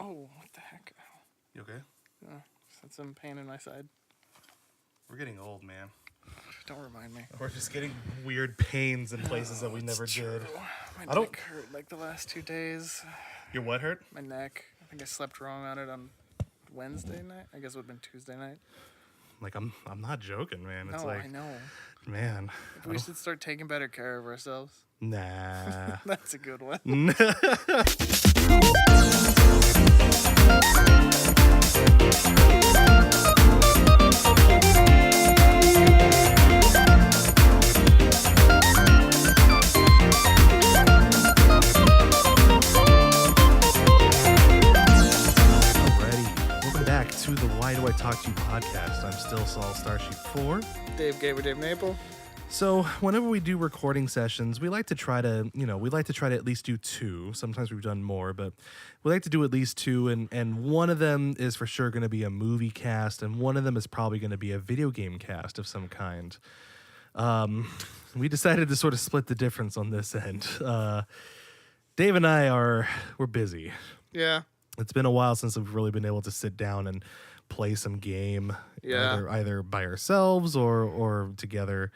Oh, what the heck? You okay? That's some pain in my side. We're getting old, man. Don't remind me. We're just getting weird pains in places that we never did. My neck hurt like the last 2 days. Your what hurt? My neck. I think I slept wrong on it on Wednesday night. I guess it would have been Tuesday night. Like, I'm not joking, man. It's like, I know. Man. We should start taking better care of ourselves. Nah. That's a good one. To the Why Do I Talk to You podcast. I'm still Saul Starship 4. Dave Gaber, Dave Maple. So whenever we do recording sessions, we like to try to at least do 2. Sometimes we've done more, but we like to do at least 2. And one of them is for sure going to be a movie cast, and one of them is probably going to be a video game cast of some kind. We decided to sort of split the difference on this end. Dave and I we're busy. Yeah. It's been a while since we've really been able to sit down and play some game, either by ourselves or together.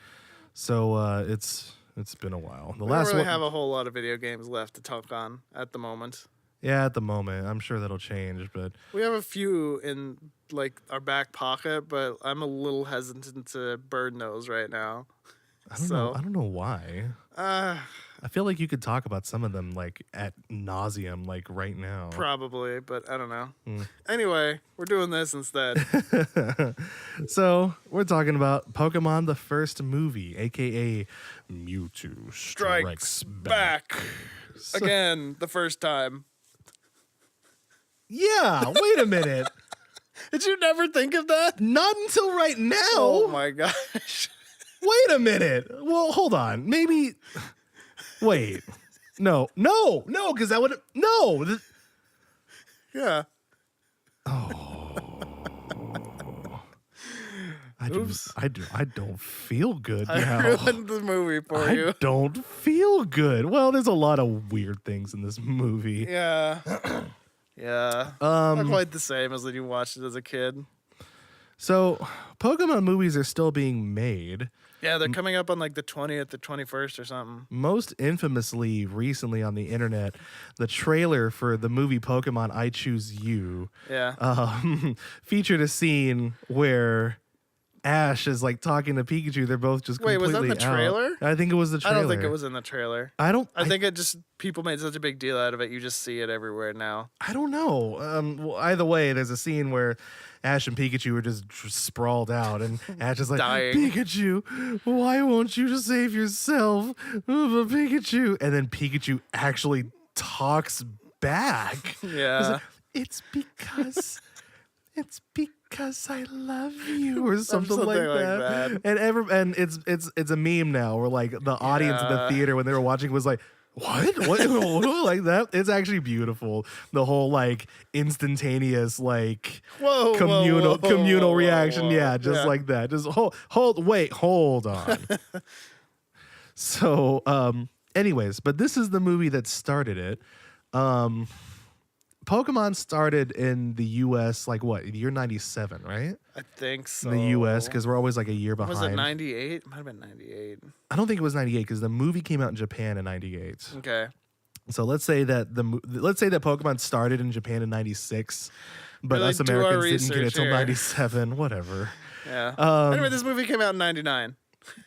So it's been a while. We don't really have a whole lot of video games left to talk on at the moment. Yeah, at the moment. I'm sure that'll change, but we have a few in like our back pocket, but I'm a little hesitant to burn those right now. I don't know why. I feel like you could talk about some of them like at nauseum, like right now. Probably, but I don't know. Anyway, we're doing this instead. So we're talking about Pokemon, the first movie, aka Mewtwo Strikes Back. Again, the first time. Yeah, wait a minute. Did you never think of that? Not until right now. Oh my gosh. Wait a minute. Well, hold on. Maybe... Wait, no, because that would no. Yeah. Oh, I don't feel good now. I ruined the movie for you. I don't feel good. Well, there's a lot of weird things in this movie. Yeah. Yeah. Not quite the same as when you watched it as a kid. So, Pokemon movies are still being made. Yeah, they're coming up on like the 20th or 21st or something. Most infamously, recently on the internet, the trailer for the movie Pokemon I Choose You featured a scene where Ash is like talking to Pikachu. They're both just completely was that the trailer? I think it was the trailer. I don't think it was in the trailer. I think it just, people made such a big deal out of it, you just see it everywhere now. I don't know. Well, either way, there's a scene where Ash and Pikachu are just sprawled out, and Ash is like, dying. Pikachu, why won't you just save yourself? Pikachu. And then Pikachu actually talks back. Yeah. It's because I love you, or something like that. And it's a meme now where like the audience in the theater when they were watching was like, what like that. It's actually beautiful, the whole like instantaneous like communal reaction. Yeah, just like that. Just hold on. So anyways, but this is the movie that started it. Pokemon started in the U.S. like what, year 97, right? I think so. In the U.S. because we're always like a year behind. Was it 98? It might have been 98. I don't think it was 98 because the movie came out in Japan in 98. Okay. So let's say that Pokemon started in Japan in 96, but us Americans didn't get it until 97. Whatever. Yeah. Anyway, this movie came out in 99.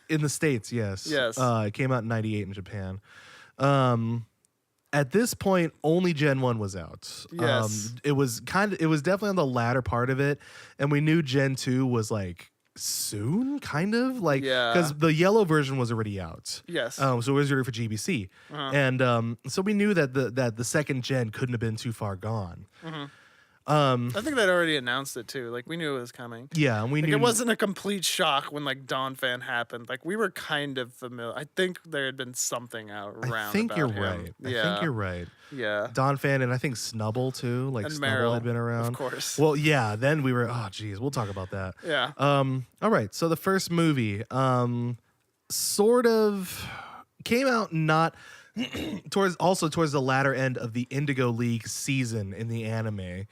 In the States, yes. Yes. It came out in 98 in Japan. At this point, only Gen 1 was out. Yes. It was definitely on the latter part of it, and we knew Gen 2 was like soon, kind of like, because the yellow version was already out. Yes. So it was ready for GBC, and so we knew that the second gen couldn't have been too far gone. Mm-hmm. I think they'd already announced it too. Like we knew it was coming. Yeah, and we knew it wasn't a complete shock when like Dawn Fan happened. Like we were kind of familiar. I think there had been something out around. I think you're him. right. Yeah. I think you're right. Yeah. Dawn Fan and I think Snubble too. Like and Snubble Meryl, had been around. of course. Well, yeah. Then we were. Oh, geez. We'll talk about that. Yeah. All right. So the first movie, sort of came out not towards the latter end of the Indigo League season in the anime,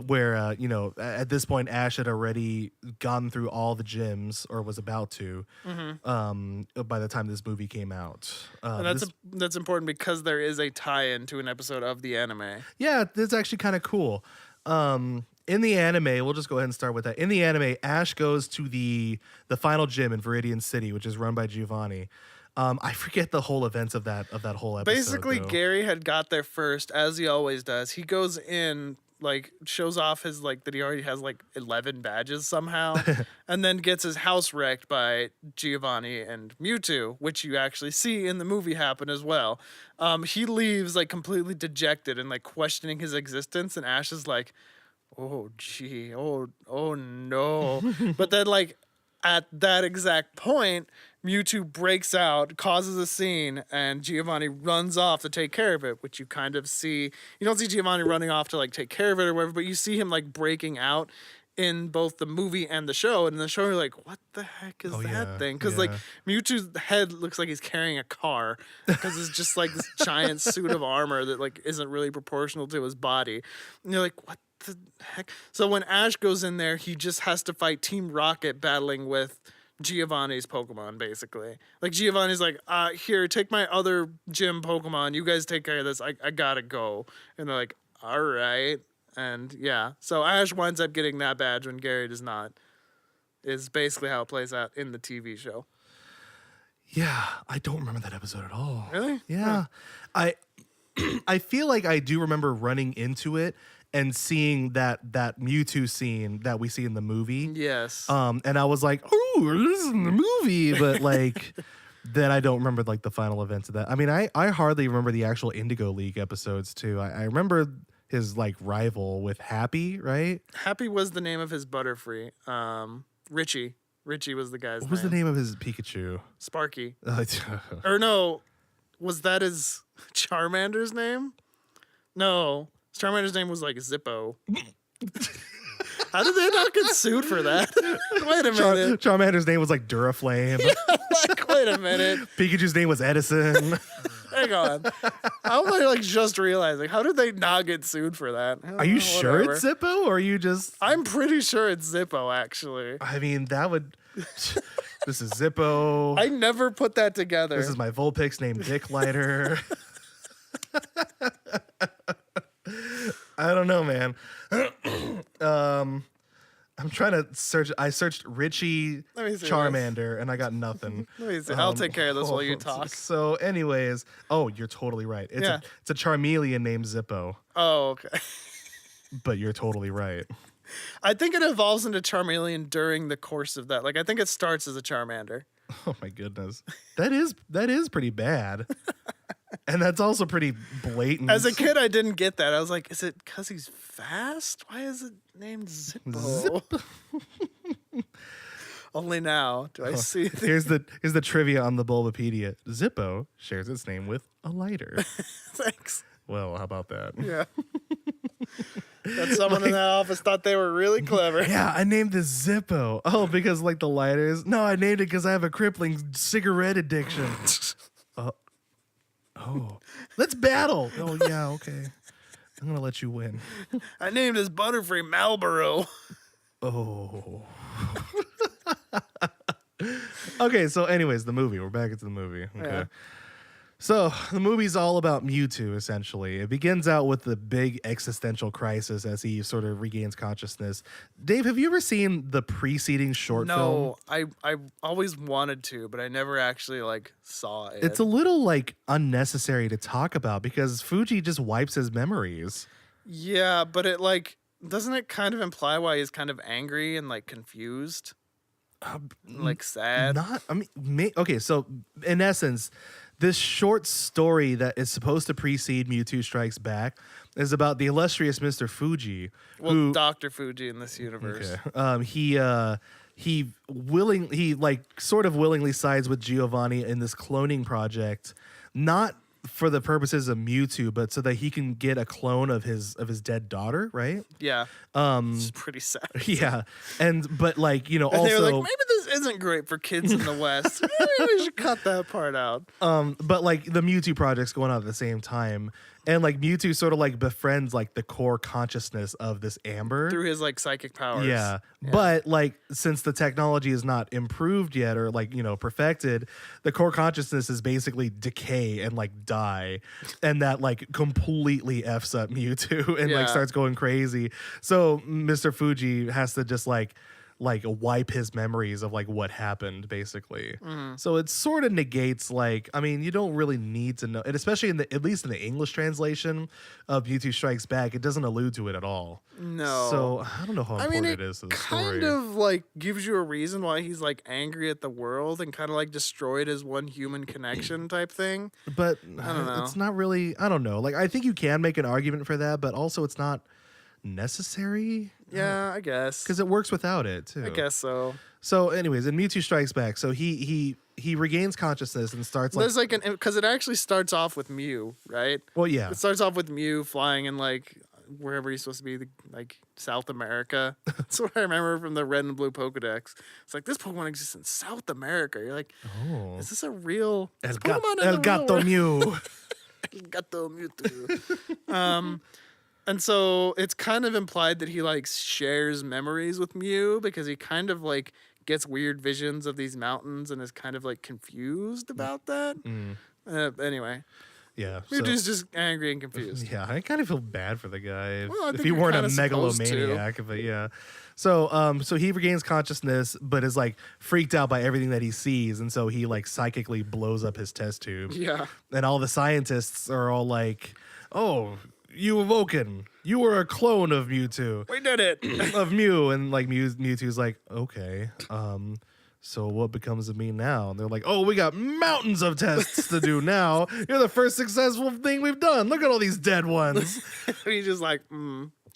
where at this point Ash had already gone through all the gyms or was about to, by the time this movie came out. And that's important because there is a tie-in to an episode of the anime. Yeah, that's actually kind of cool. In the anime, we'll just go ahead and start with that. In the anime, Ash goes to the final gym in Viridian City, which is run by Giovanni. I forget the whole events of that whole episode. Basically, though. Gary had got there first, as he always does. He goes in, like, shows off his, like, that he already has, like, 11 badges somehow, and then gets his house wrecked by Giovanni and Mewtwo, which you actually see in the movie happen as well. He leaves, like, completely dejected and, like, questioning his existence, and Ash is like, oh, gee, oh no. But then, like, at that exact point, Mewtwo breaks out, causes a scene, and Giovanni runs off to take care of it, which you kind of see. You don't see Giovanni running off to, like, take care of it or whatever, but you see him, like, breaking out in both the movie and the show. And in the show, you're like, what the heck is that thing? Because, like, Mewtwo's head looks like he's carrying a car because it's just, like, this giant suit of armor that, like, isn't really proportional to his body. And you're like, what the heck? So when Ash goes in there, he just has to fight Team Rocket battling with Giovanni's Pokemon, basically. Like, Giovanni's like, here, take my other gym Pokemon. You guys take care of this. I gotta go. And they're like, all right. And yeah, so Ash winds up getting that badge when Gary does not, is basically how it plays out in the TV show. Yeah, I don't remember that episode at all. Really? Yeah. Huh. I feel like I do remember running into it and seeing that Mewtwo scene that we see in the movie. Yes. And I was like, oh, this is in the movie. But, like, then I don't remember, like, the final events of that. I mean, I hardly remember the actual Indigo League episodes, too. I remember his, like, rival with Happy, right? Happy was the name of his Butterfree. Richie. Richie was the guy's name. What was the name of his Pikachu? Sparky. Or no, was that his Charmander's name? No. Charmander's name was, like, Zippo. How did they not get sued for that? Wait a minute. Charmander's name was, like, Duraflame. Like, wait a minute. Pikachu's name was Edison. Hang on. How am I, like, just realizing? How did they not get sued for that? Are you sure it's Zippo, or are you just... I'm pretty sure it's Zippo, actually. I mean, that would... This is Zippo. I never put that together. This is my Vulpix named Dick Lighter. I don't know, man. I'm trying to search. I searched Richie Charmander, and I got nothing. Let me see. I'll take care of this while you talk. So, anyways, oh, you're totally right. It's a Charmeleon named Zippo. Oh, okay. But you're totally right. I think it evolves into Charmeleon during the course of that. Like, I think it starts as a Charmander. Oh my goodness, that is pretty bad. And that's also pretty blatant. As a kid, I didn't get that. I was like, is it because he's fast? Why is it named Zippo? Only now do I see. Here's the trivia on the Bulbapedia. Zippo shares its name with a lighter. Thanks. Well, how about that? Yeah. That someone in that office thought they were really clever. Yeah, I named this Zippo. Oh, because, like, the lighters? No, I named it because I have a crippling cigarette addiction. Oh, let's battle. Oh, yeah, okay. I'm going to let you win. I named his Butterfree Marlboro. Oh. Okay, so anyways, the movie. We're back into the movie. Okay. Yeah. So the movie's all about Mewtwo, essentially. It begins out with the big existential crisis as he sort of regains consciousness. Dave, have you ever seen the preceding short film? No, I always wanted to, but I never actually, like, saw it. It's a little, like, unnecessary to talk about because Fuji just wipes his memories. Yeah, but it, like, doesn't it kind of imply why he's kind of angry and, like, confused? Like, sad? Okay, so in essence, this short story that is supposed to precede Mewtwo Strikes Back is about the illustrious Mr. Fuji. Well, Dr. Fuji in this universe. Okay. He sort of willingly sides with Giovanni in this cloning project, not for the purposes of Mewtwo, but so that he can get a clone of his dead daughter, right? Yeah. It's pretty sad. Yeah, but like And also they were like, maybe this isn't great for kids in the West. Maybe we should cut that part out. but like the Mewtwo project's going on at the same time, and like Mewtwo sort of like befriends like the core consciousness of this Amber Through his like psychic powers. Yeah. But like since the technology is not improved yet or like, perfected, the core consciousness is basically decay and like die. And that like completely F's up Mewtwo and like Yeah. starts going crazy. So Mr. Fuji has to just like wipe his memories of like what happened basically. So it sort of negates like, I mean, you don't really need to know, and especially at least in the English translation of Mewtwo Strikes Back, it doesn't allude to it at all. No. So I don't know how important it is to the story. Kind of like gives you a reason why he's like angry at the world and kind of like destroyed his one human connection type thing. But I don't know. it's not really, I don't know. Like I think you can make an argument for that, but also it's not necessary. Yeah, I guess. Because it works without it too. I guess so. So, anyways, in Mewtwo Strikes Back, so he regains consciousness and starts like, There's like because it actually starts off with Mew, right? well, yeah, It starts off with Mew flying in like wherever he's supposed to be, like South America. That's what I remember from the Red and Blue Pokedex. It's like this Pokemon exists in South America. You're like, oh, is this a real El, is Pokemon in El the real Gato world? Mew. El Gato Mewtwo. And so it's kind of implied that he like shares memories with Mew because he kind of like gets weird visions of these mountains and is kind of like confused about that. Anyway, Yeah, Mewtwo's just angry and confused. yeah, I kind of feel bad for the guy Well, I if think he you're weren't a kinda supposed to. megalomaniac. But yeah, so he regains consciousness, but is like freaked out by everything that he sees, and so he like psychically blows up his test tube. Yeah. And all the scientists are all like, "Oh, you awoken! You were a clone of Mewtwo, We did it. of Mew." And like Mewtwo's like, "Okay, so what becomes of me now?" And they're like, "Oh, we got mountains of tests to do now. You're the first successful thing we've done. Look at all these dead ones." He's just like,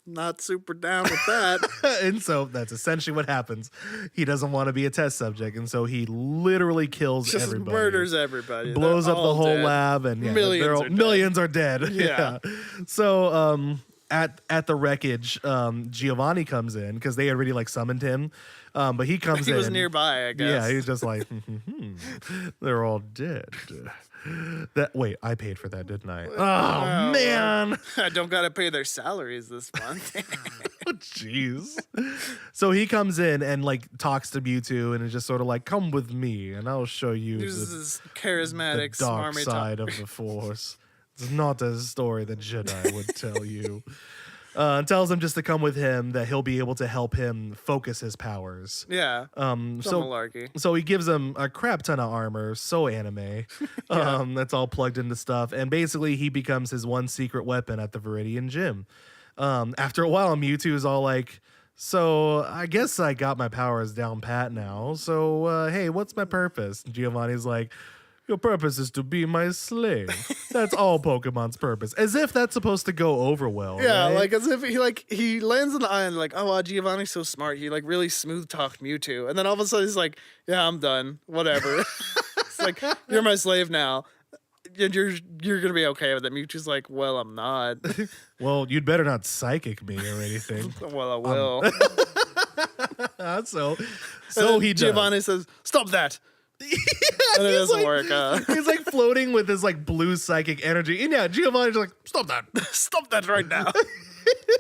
not super down with that. And so that's essentially what happens. He doesn't want to be a test subject, and so he literally kills Just everybody. murders everybody. Blows They're up the all whole dead. lab, and yeah, Millions are dead. millions are dead. Yeah. So at the wreckage, Giovanni comes in because they already like summoned him, but he comes He in. was nearby, I guess. Yeah, he's just like, they're all dead. Wait, I paid for that, didn't I? Oh man. I don't gotta pay their salaries this month. Oh, jeez. So he comes in and like talks to Mewtwo and is just sort of like, "Come with me, and I'll show you This the, is charismatic, dark smarmy side of the Force." It's not a story that Jedi would tell you. And tells him just to come with him, that he'll be able to help him focus his powers. Yeah. Some malarkey. So he gives him a crap ton of armor, so anime. That's all plugged into stuff. And basically he becomes his one secret weapon at the Viridian Gym. After a while, Mewtwo is all like, "So I guess I got my powers down pat now. So hey, what's my purpose?" And Giovanni's like, "Your purpose is to be my slave." That's all Pokemon's purpose. As if that's supposed to go over well. Yeah, right? like as if he lands on the island like, oh wow, Giovanni's so smart. He like really smooth talked Mewtwo, and then all of a sudden he's like, yeah, I'm done. Whatever. It's like, you're my slave now. And you're gonna be okay with it. Mewtwo's like, well, I'm not. Well, you'd better not psychic me or anything. Well, I will. So And then he does. Giovanni says, stop that. And it He's doesn't like- work. He's like floating with his like blue psychic energy. And yeah, Giovanni's like, "Stop that." Stop that right now.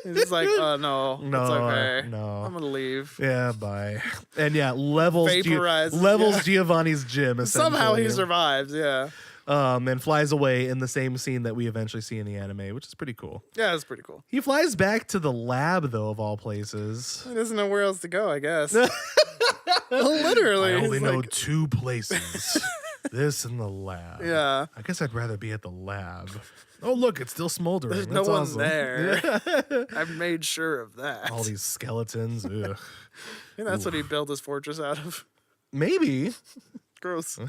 He's just like, oh no, No, it's okay. no. I'm gonna leave. Yeah, bye. And yeah, levels Vaporizes, yeah. Giovanni's gym Somehow he essentially. survives. Yeah, And flies away in the same scene that we eventually see in the anime, which is pretty cool. yeah, it's pretty cool. He flies back to the lab, though, of all places. He doesn't know where else to go. I guess. Literally, I he's only know like, 2 places. This and the lab. yeah. I guess I'd rather be at the lab. Oh, look, it's still smoldering. There's That's no one awesome. there. I've made sure of that. All these skeletons. Ugh. And that's what he built his fortress out of. Maybe. Gross.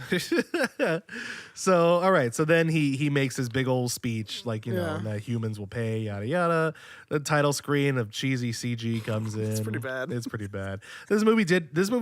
So, all right. So then he makes his big old speech, like, Yeah. that humans will pay, yada, yada. The title screen of cheesy CG comes in. It's pretty bad. It's pretty bad. This movie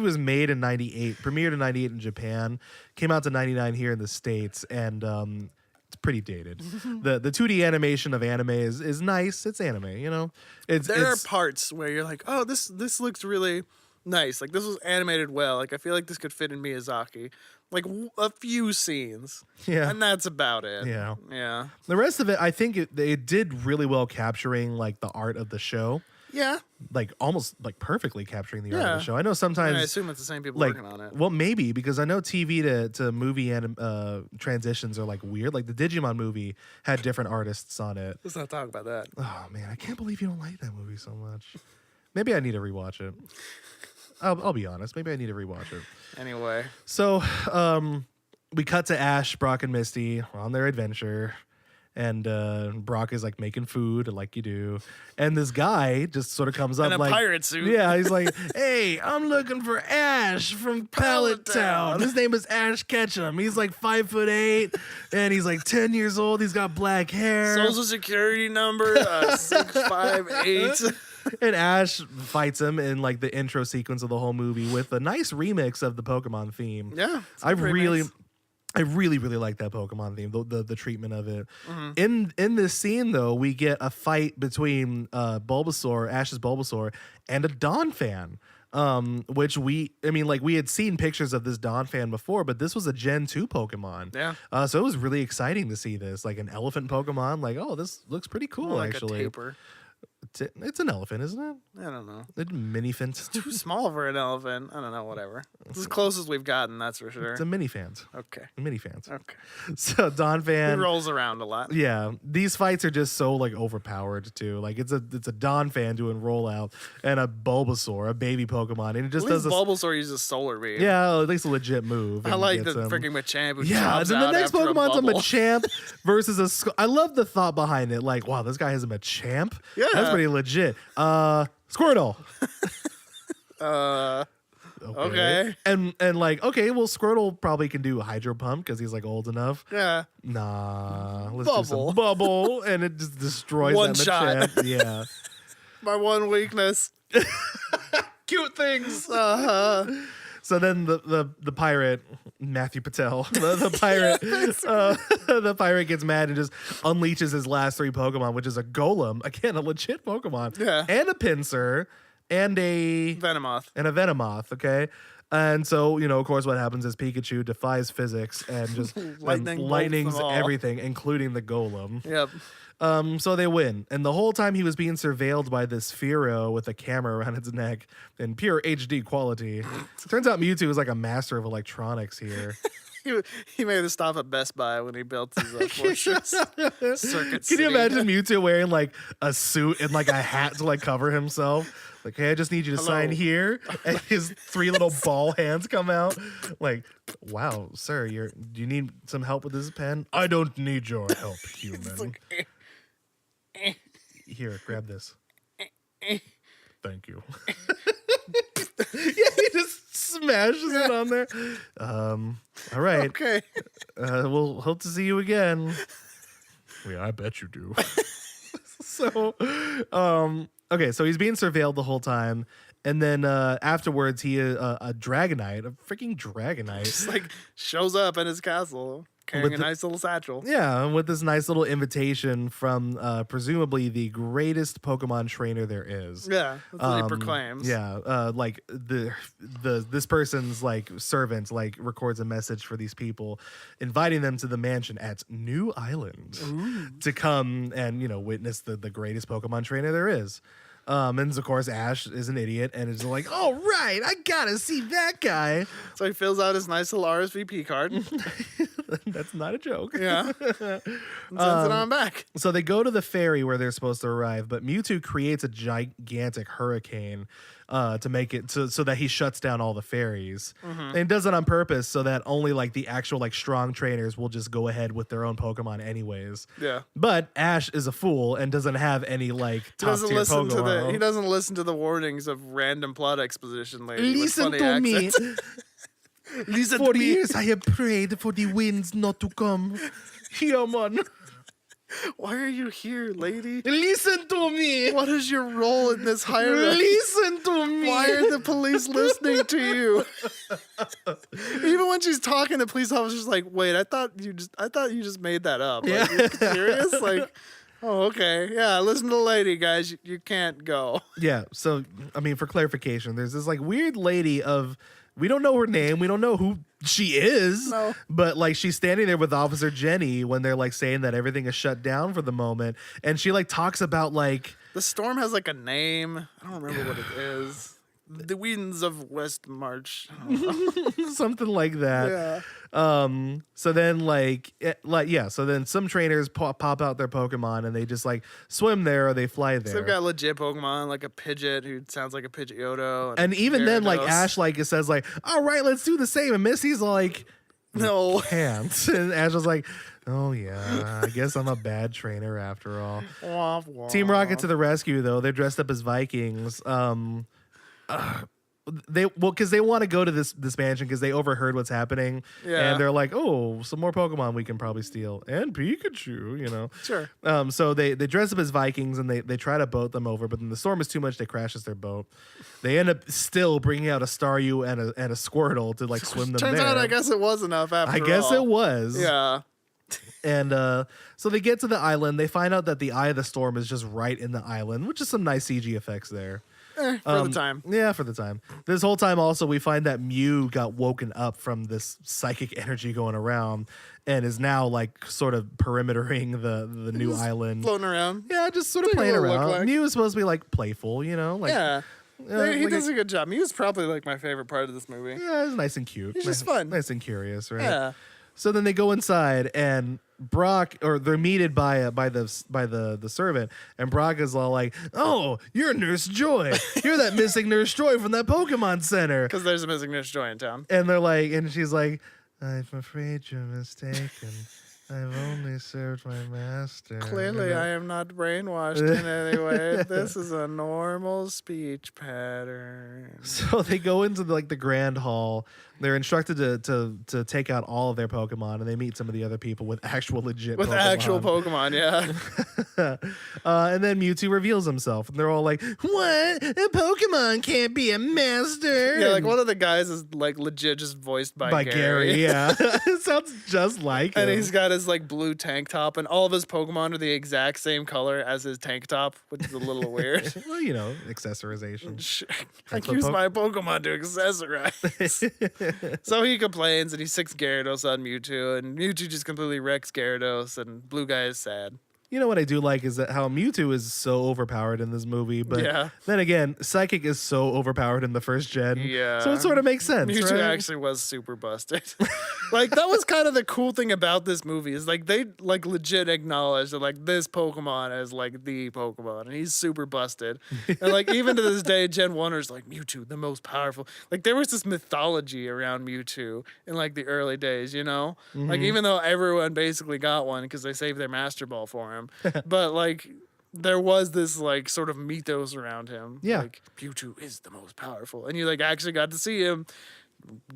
was made in 98, premiered in 98 in Japan, came out to 99 here in the States. And it's pretty dated. The 2D animation of anime is nice. It's anime, you know. There are parts where you're like, oh, this looks really nice. Like, this was animated well. Like, I feel like this could fit in Miyazaki. Like, a few scenes. Yeah. And that's about it. Yeah. Yeah. The rest of it, I think it did really well capturing like the art of the show. Yeah. Like almost like perfectly capturing the art of Yeah. the show. I know sometimes I assume it's the same people like, working on it. well, maybe because I know TV to movie transitions are like weird. Like the Digimon movie had different artists on it. Let's not talk about that. Oh man, I can't believe you don't like that movie so much. Maybe I need to rewatch it. I'll be honest. Maybe I need to rewatch it. Anyway. So we cut to Ash, Brock, and Misty on their adventure. And Brock is like making food like you do. And this guy just sort of comes up in a like pirate suit. Yeah, he's like, hey, I'm looking for Ash from Pallet Town. His name is Ash Ketchum. He's like 5'8", and he's like 10 years old. He's got black hair. Social security number 658. And Ash fights him in like the intro sequence of the whole movie with a nice remix of the Pokemon theme. Yeah. I really like that Pokemon theme, the treatment of it. In this scene, though, we get a fight between Bulbasaur, Ash's Bulbasaur, and a Dawn fan. Which we had seen pictures of this Dawn fan before, but this was a Gen 2 Pokemon. Yeah. So it was really exciting to see this, like an elephant Pokemon. Like, oh, this looks pretty cool, More like actually. a tapir. It's an elephant, isn't it? I don't know. A mini-fant. Too small for an elephant. I don't know, whatever. It's as close as we've gotten, that's for sure. It's a mini-fant. Okay. Mini-fans. Okay. So Dawn He fan rolls around a lot. Yeah, these fights are just so like overpowered too. Like it's a Dawn fan doing rollout and a Bulbasaur, a baby Pokemon, and it just At least does Bulbasaur uses Solar Beam. yeah, at least a legit move. I and like gets the him. freaking Machamp who Yeah, chops then the out next after Pokemon's a bubble. Machamp versus a. I love the thought behind it. Like, wow, this guy has a Machamp. Yeah. That's pretty legit. Squirtle. Okay. And like, okay, well, Squirtle probably can do Hydro Pump because he's like old enough. Yeah. Nah, let's do Bubble. some Bubble, and it just destroys One that shot. Machamp. Yeah. My one weakness. Cute things. Uh-huh. So then the pirate Matthew Patel, the pirate, the pirate gets mad and just unleashes his last three Pokemon, which is a Golem, again a legit Pokemon, Yeah. and a Pinsir, and a Venomoth. Okay. And so, you know, of course, what happens is Pikachu defies physics and just Lightning bolts lightnings them all. everything, including the Golem. Yep. So they win. And the whole time he was being surveilled by this Fearow with a camera around its neck in pure HD quality. Turns out Mewtwo is like a master of electronics here. He made a stop at Best Buy when he built his fortress. Circuit Can you City. imagine Mewtwo wearing like a suit and like a hat to like cover himself? Like, hey, I just need you to Hello. sign here. And his three little ball hands come out. Like, wow, sir, do you need some help with this pen? I don't need your help, human. Here, grab this. Thank you. Yeah, he just smashes it on there. All right. Okay. We'll hope to see you again. Yeah, I bet you do. So, okay, so he's being surveilled the whole time. And then afterwards, he a Dragonite, a freaking Dragonite. Just like shows up in his castle carrying With a nice little satchel. Yeah, with this nice little invitation from presumably the greatest Pokemon trainer there is. Yeah, that's what he proclaims. Yeah, like this person's like servant like records a message for these people, inviting them to the mansion at New Island to come and witness the greatest Pokemon trainer there is. And of course Ash is an idiot and is like, all right, I gotta see that guy. So he fills out his nice little RSVP card. That's not a joke. Yeah. And sends it on back. So they go to the ferry where they're supposed to arrive, but Mewtwo creates a gigantic hurricane to make it so that he shuts down all the ferries. And it does it on purpose so that only like the actual like strong trainers will just go ahead with their own Pokemon anyways. Yeah. But Ash is a fool and doesn't have any like top tier Pokemon. He doesn't listen to the warnings of random plot exposition lady. Listen with to funny me. accents. Listen For to me. years I have prayed for the winds not to come. Here, man. Why are you here, lady? Listen to me. What is your role in this hierarchy? Listen to me. Why are the police listening to you? Even even when she's talking, the police officer's like, "Wait, I thought you just made that up. Like, Yeah. you're serious? Like, oh, okay, yeah. Listen to the lady, guys. You can't go." Yeah. So, I mean, for clarification, there's this like weird lady of, we don't know her name. We don't know who she is. No. But like she's standing there with Officer Jenny when they're like saying that everything is shut down for the moment. And she like talks about like, The storm has like a name. I don't remember what it is. The winds of West March. I don't know. something like that. Yeah. So then so then some trainers pop out their Pokemon and they just like swim there or they fly there. So they've got legit Pokemon, like a Pidgeot who sounds like a Pidgeotto. And even then, like Gyarados. Ash, like it says, like, all right, let's do the same. And Missy's like, No. can't. And Ash was like, oh yeah, I guess I'm a bad trainer after all. Womp womp. Team Rocket to the rescue, though. They're dressed up as Vikings. Because they want to go to this mansion because they overheard what's happening. Yeah. And they're like, oh, some more Pokemon we can probably steal. And Pikachu, you know. Sure. So they dress up as Vikings and they try to boat them over, but then the storm is too much. They crashes their boat. They end up still bringing out a Staryu and a Squirtle to like swim them Turns there. out, I guess it was enough after I guess all. it was. Yeah. And so they get to the island. They find out that the eye of the storm is just right in the island, which is some nice CG effects there. For the time. Yeah, for the time. This whole time also we find that Mew got woken up from this psychic energy going around and is now like sort of perimetering the new island. Floating around. Yeah, just sort of Take a playing little look around. like. Mew is supposed to be like playful, you know? Like, Yeah. He like does a good job. He was probably like my favorite part of this movie. yeah, it's nice and cute. He's nice, just fun. Nice and curious, right? Yeah. So then they go inside and Brock, or they're meted by the servant, and Brock is all like, "Oh, you're Nurse Joy. You're that missing Nurse Joy from that Pokemon Center." Because there's a missing Nurse Joy in town. And they're like, and she's like, "I'm afraid you're mistaken. I've only served my master." Clearly, I am not brainwashed in any way. This is a normal speech pattern. So they go into the grand hall. They're instructed to take out all of their Pokemon, and they meet some of the other people with actual legit With Pokemon. actual Pokemon, yeah. And then Mewtwo reveals himself, and they're all like, "What? A Pokemon can't be a master." Yeah, like one of the guys is like legit just voiced by Gary. Yeah, it sounds just like And him. he's got his like blue tank top, and all of his Pokemon are the exact same color as his tank top, which is a little weird. Well, you know, accessorization. I That's what use my Pokemon to accessorize. So he complains and he sicks Gyarados on Mewtwo, and Mewtwo just completely wrecks Gyarados, and Blue Guy is sad. You know what I do like is that how Mewtwo is so overpowered in this movie, but Yeah. then again, Psychic is so overpowered in the first gen. Yeah. So it sort of makes sense, Mewtwo right? actually was super busted. Like that was kind of the cool thing about this movie is like they like legit acknowledge that like this Pokemon is like the Pokemon and he's super busted. And like even to this day, Gen 1ers like Mewtwo, the most powerful. Like there was this mythology around Mewtwo in like the early days, you know? Like even though everyone basically got one because they saved their Master Ball for him. But like there was this like sort of mythos around him. Yeah. Like Mewtwo is the most powerful. And you like actually got to see him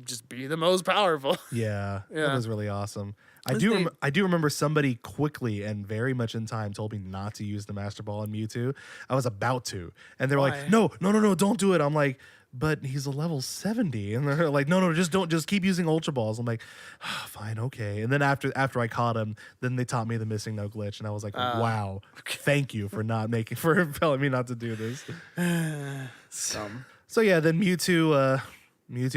just be the most powerful. Yeah, that Yeah. was really awesome. I That's do neat. I do remember somebody quickly and very much in time told me not to use the Master Ball on Mewtwo. I was about to, and they were Why? like, "No, don't do it." I'm like, "But he's a level 70," and they're like, "No, just keep using Ultra Balls." I'm like, oh, "Fine, okay." And then after I caught him, then they taught me the missing no glitch, and I was like, "Wow, thank you for telling me not to do this." So yeah, then Mewtwo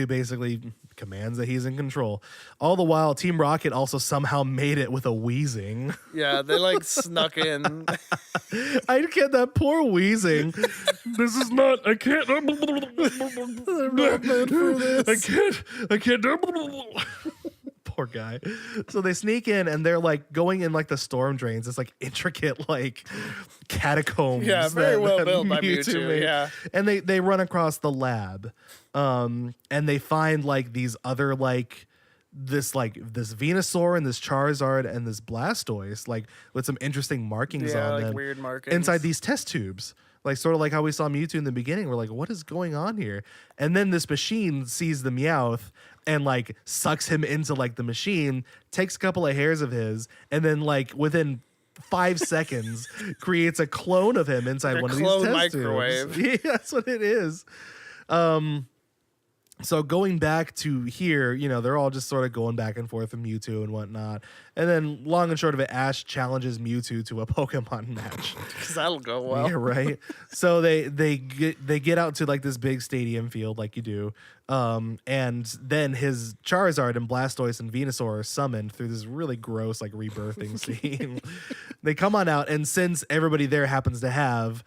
basically commands that he's in control. All the while, Team Rocket also somehow made it with a wheezing. Yeah, they like snuck in. I can't. That poor wheezing. This is not. I can't. I can't. Poor guy. So they sneak in and they're like going in like the storm drains. It's like intricate like catacombs. Yeah, very well that built by Mewtwo, made. yeah. And they run across the lab, and they find like these other like this Venusaur and this Charizard and this Blastoise like with some interesting markings Yeah, on like them weird markings. inside these test tubes. Like sort of like how we saw Mewtwo in the beginning. We're like, what is going on here? And then this machine sees the Meowth and like sucks him into like the machine, takes a couple of hairs of his, and then like within 5 seconds creates a clone of him inside A one of these clone test microwave. tubes. Yeah, that's what it is. So going back to here, you know, they're all just sort of going back and forth with Mewtwo and whatnot. And then long and short of it, Ash challenges Mewtwo to a Pokemon match. Because that'll go well. Yeah, right. So they get out to like this big stadium field, like you do, and then his Charizard and Blastoise and Venusaur are summoned through this really gross like rebirthing scene. They come on out, and since everybody there happens to have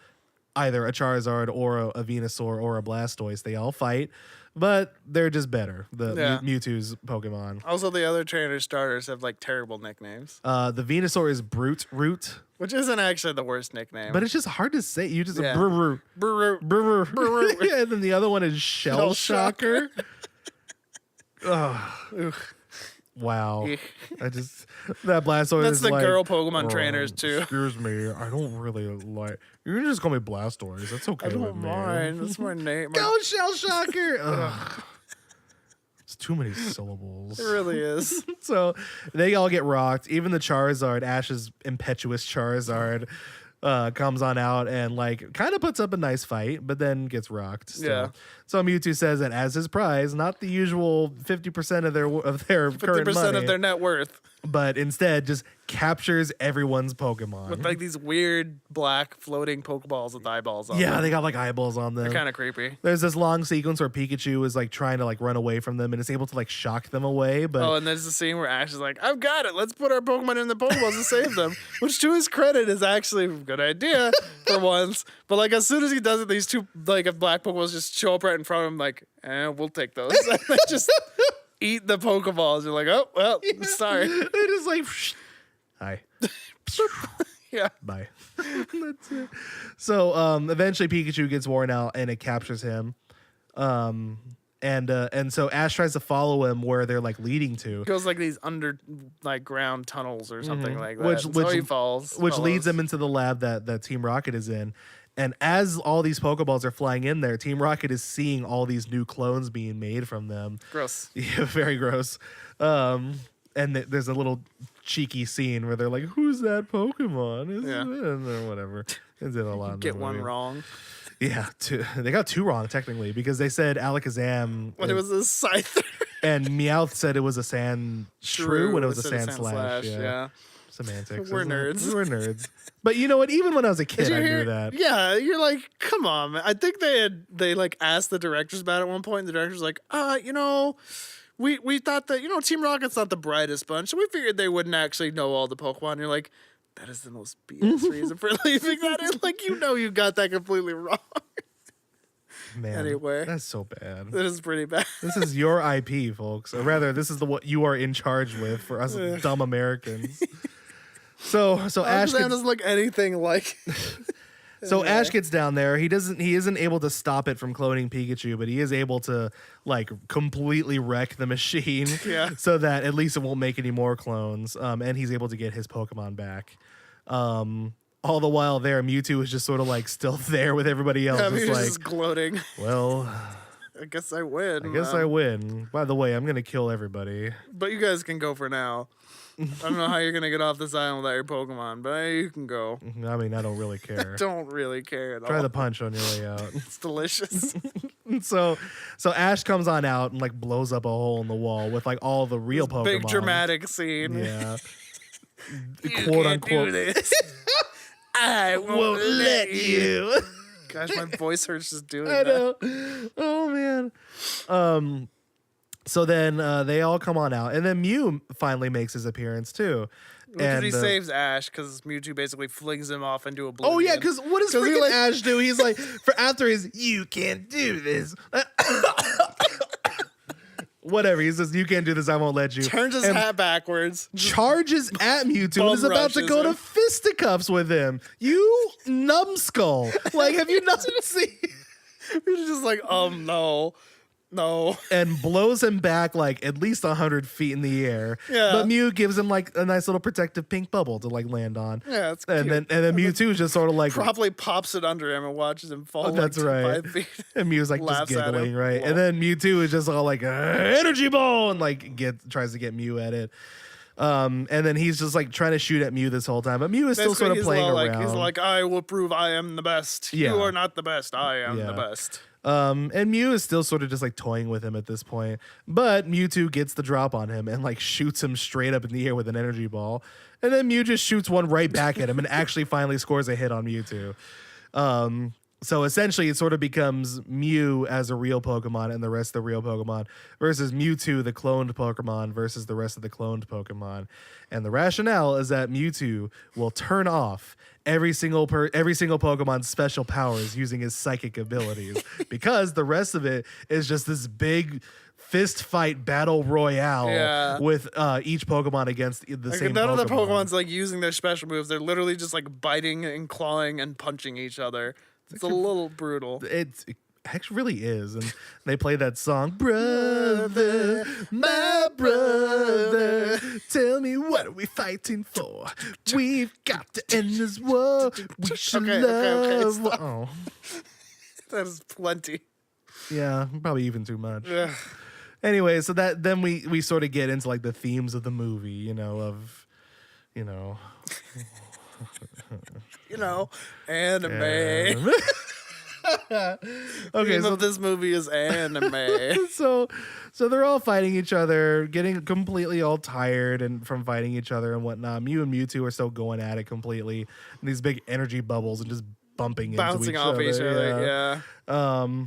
either a Charizard or a Venusaur or a Blastoise, they all fight, but they're just better. The Yeah. Mewtwo's Pokemon. Also, the other trainer starters have like terrible nicknames, The Venusaur is Brute Root, which isn't actually the worst nickname. but it's just hard to say. You just Yeah. brr. Brr- Brr. Yeah, and then the other one is Shell Shocker. Shocker. Oh, wow. I just that Blastoise That's is the like, girl Pokemon "Oh, trainers too. Excuse me, I don't really like. You can just call me Blastoise. That's okay I with don't me. mind. That's my name. Go Shell Shocker. Ugh. It's too many syllables. It really is. So they all get rocked. Even the Charizard, Ash's impetuous Charizard, comes on out and like kind of puts up a nice fight, but then gets rocked. Still. Yeah. So Mewtwo says that as his prize, not the usual 50% of their current 50% money, of their net worth. but instead just captures everyone's Pokemon. With like these weird black floating Pokeballs with eyeballs on yeah, them. they got like eyeballs on them. They're kind of creepy. There's this long sequence where Pikachu is like trying to like run away from them and is able to like shock them away, but Oh, and there's the scene where Ash is like, I've got it. Let's put our Pokemon in the Pokeballs to save them. Which to his credit is actually a good idea for once. But like as soon as he does it, these two like black Pokeballs just show up right in front of him like, we'll take those. And they just eat the Pokeballs. You're like, oh, well, sorry. they just like hi. Yeah. Bye. That's it. So eventually Pikachu gets worn out and it captures him. And so Ash tries to follow him where they're like leading to. Goes like these under like ground tunnels or something like that. Which- So which- he falls. Which leads follows. them into the lab that Team Rocket is in. And as all these Pokeballs are flying in there, Team Rocket is seeing all these new clones being made from them. Gross. Yeah, very gross. And there's a little cheeky scene where they're like, "Who's that Pokemon?" Yeah. And then whatever. It's in a lot. in the Get one movie. wrong. Yeah, they got two wrong technically because they said Alakazam When it was a Scyther. and Meowth said it was a Sand Shrew when it was a instead of Sand Slash. Yeah. Semantics. We're isn't it? nerds. We're nerds. But you know what? Even when I was a kid, Did you I hear knew that. Yeah, you're like, come on, man. I think they like asked the directors about it at one point, and the director's like, you know, we thought that, you know, Team Rocket's not the brightest bunch, so we figured they wouldn't actually know all the Pokemon. And you're like, that is the most BS reason for leaving that in. Like, you know you got that completely wrong. Man, Anyway. that's so bad. That is pretty bad. This is your IP, folks. Or rather, this is what you are in charge with for us dumb Americans. So Ash Alakazam doesn't look anything like Ash gets down there. He isn't able to stop it from cloning Pikachu, but he is able to like completely wreck the machine. Yeah. So that at least it won't make any more clones. And he's able to get his Pokemon back. All the while there, Mewtwo is just sort of like still there with everybody else. I mean, Just you're like, just gloating. well, I guess I win. I guess I win. By the way, I'm gonna kill everybody. But you guys can go for now. I don't know how you're gonna get off this island without your Pokemon, but you can go. I mean, I don't really care. Don't really care at Try all. the punch on your way out. It's delicious. So Ash comes on out and like blows up a hole in the wall with like all the real Pokemon. Big dramatic scene. Yeah. You Quote can't do unquote. this. I won't let you. Gosh, my voice hurts just doing I that. know. Oh man. So then they all come on out, and then Mew finally makes his appearance too. Because And he saves Ash, because Mewtwo basically flings him off into oblivion. oh yeah, because what does 'Cause he, freaking like- Ash do? He's like, for after his "you can't do this," whatever. He says, "You can't do this. I won't let you." turns his And hat backwards. charges at Mewtwo and is Bum about to rushes go to him. fisticuffs with him. You numbskull! Like, have you not seen? He's just like, no. And blows him back like at least 100 feet in the air. Yeah. But Mew gives him like a nice little protective pink bubble to like land on. Yeah, it's And cute. then Mewtwo is just sort of like, Promptly pops it under him and watches him fall. oh, that's like right. 5 feet. And Mew's like just Laughs at him. giggling, right? Lol. And then Mewtwo is just all like, energy ball, and like tries to get Mew at it. And then he's just like trying to shoot at Mew this whole time, but Mew is still Basically, sort of he's playing all around. Like, he's like, I will prove I am the best. Yeah. You are not the best. I am Yeah. the best. And Mew is still sort of just like toying with him at this point. But Mewtwo gets the drop on him and like shoots him straight up in the air with an energy ball. And then Mew just shoots one right back at him and actually finally scores a hit on Mewtwo. So essentially, it sort of becomes Mew as a real Pokemon and the rest of the real Pokemon versus Mewtwo, the cloned Pokemon, versus the rest of the cloned Pokemon. And the rationale is that Mewtwo will turn off every single Pokemon's special powers using his psychic abilities because the rest of it is just this big fist fight battle royale with each Pokemon against the same Pokemon. None of the Pokemon's like using their special moves. They're literally just like biting and clawing and punching each other. It's a little brutal. It actually really is. And they play that song, Brother, my brother, tell me what are we fighting for? We've got to end this war. We should love. Stop. Oh. That is plenty. Yeah, probably even too much. Anyway, so that then we sort of get into like the themes of the movie, Anime. Okay, Theme so of this movie is anime. so they're all fighting each other, getting completely all tired and from fighting each other and whatnot. Mew and Mewtwo are still going at it completely. And these big energy bubbles and just bumping Bouncing into off each other. yeah.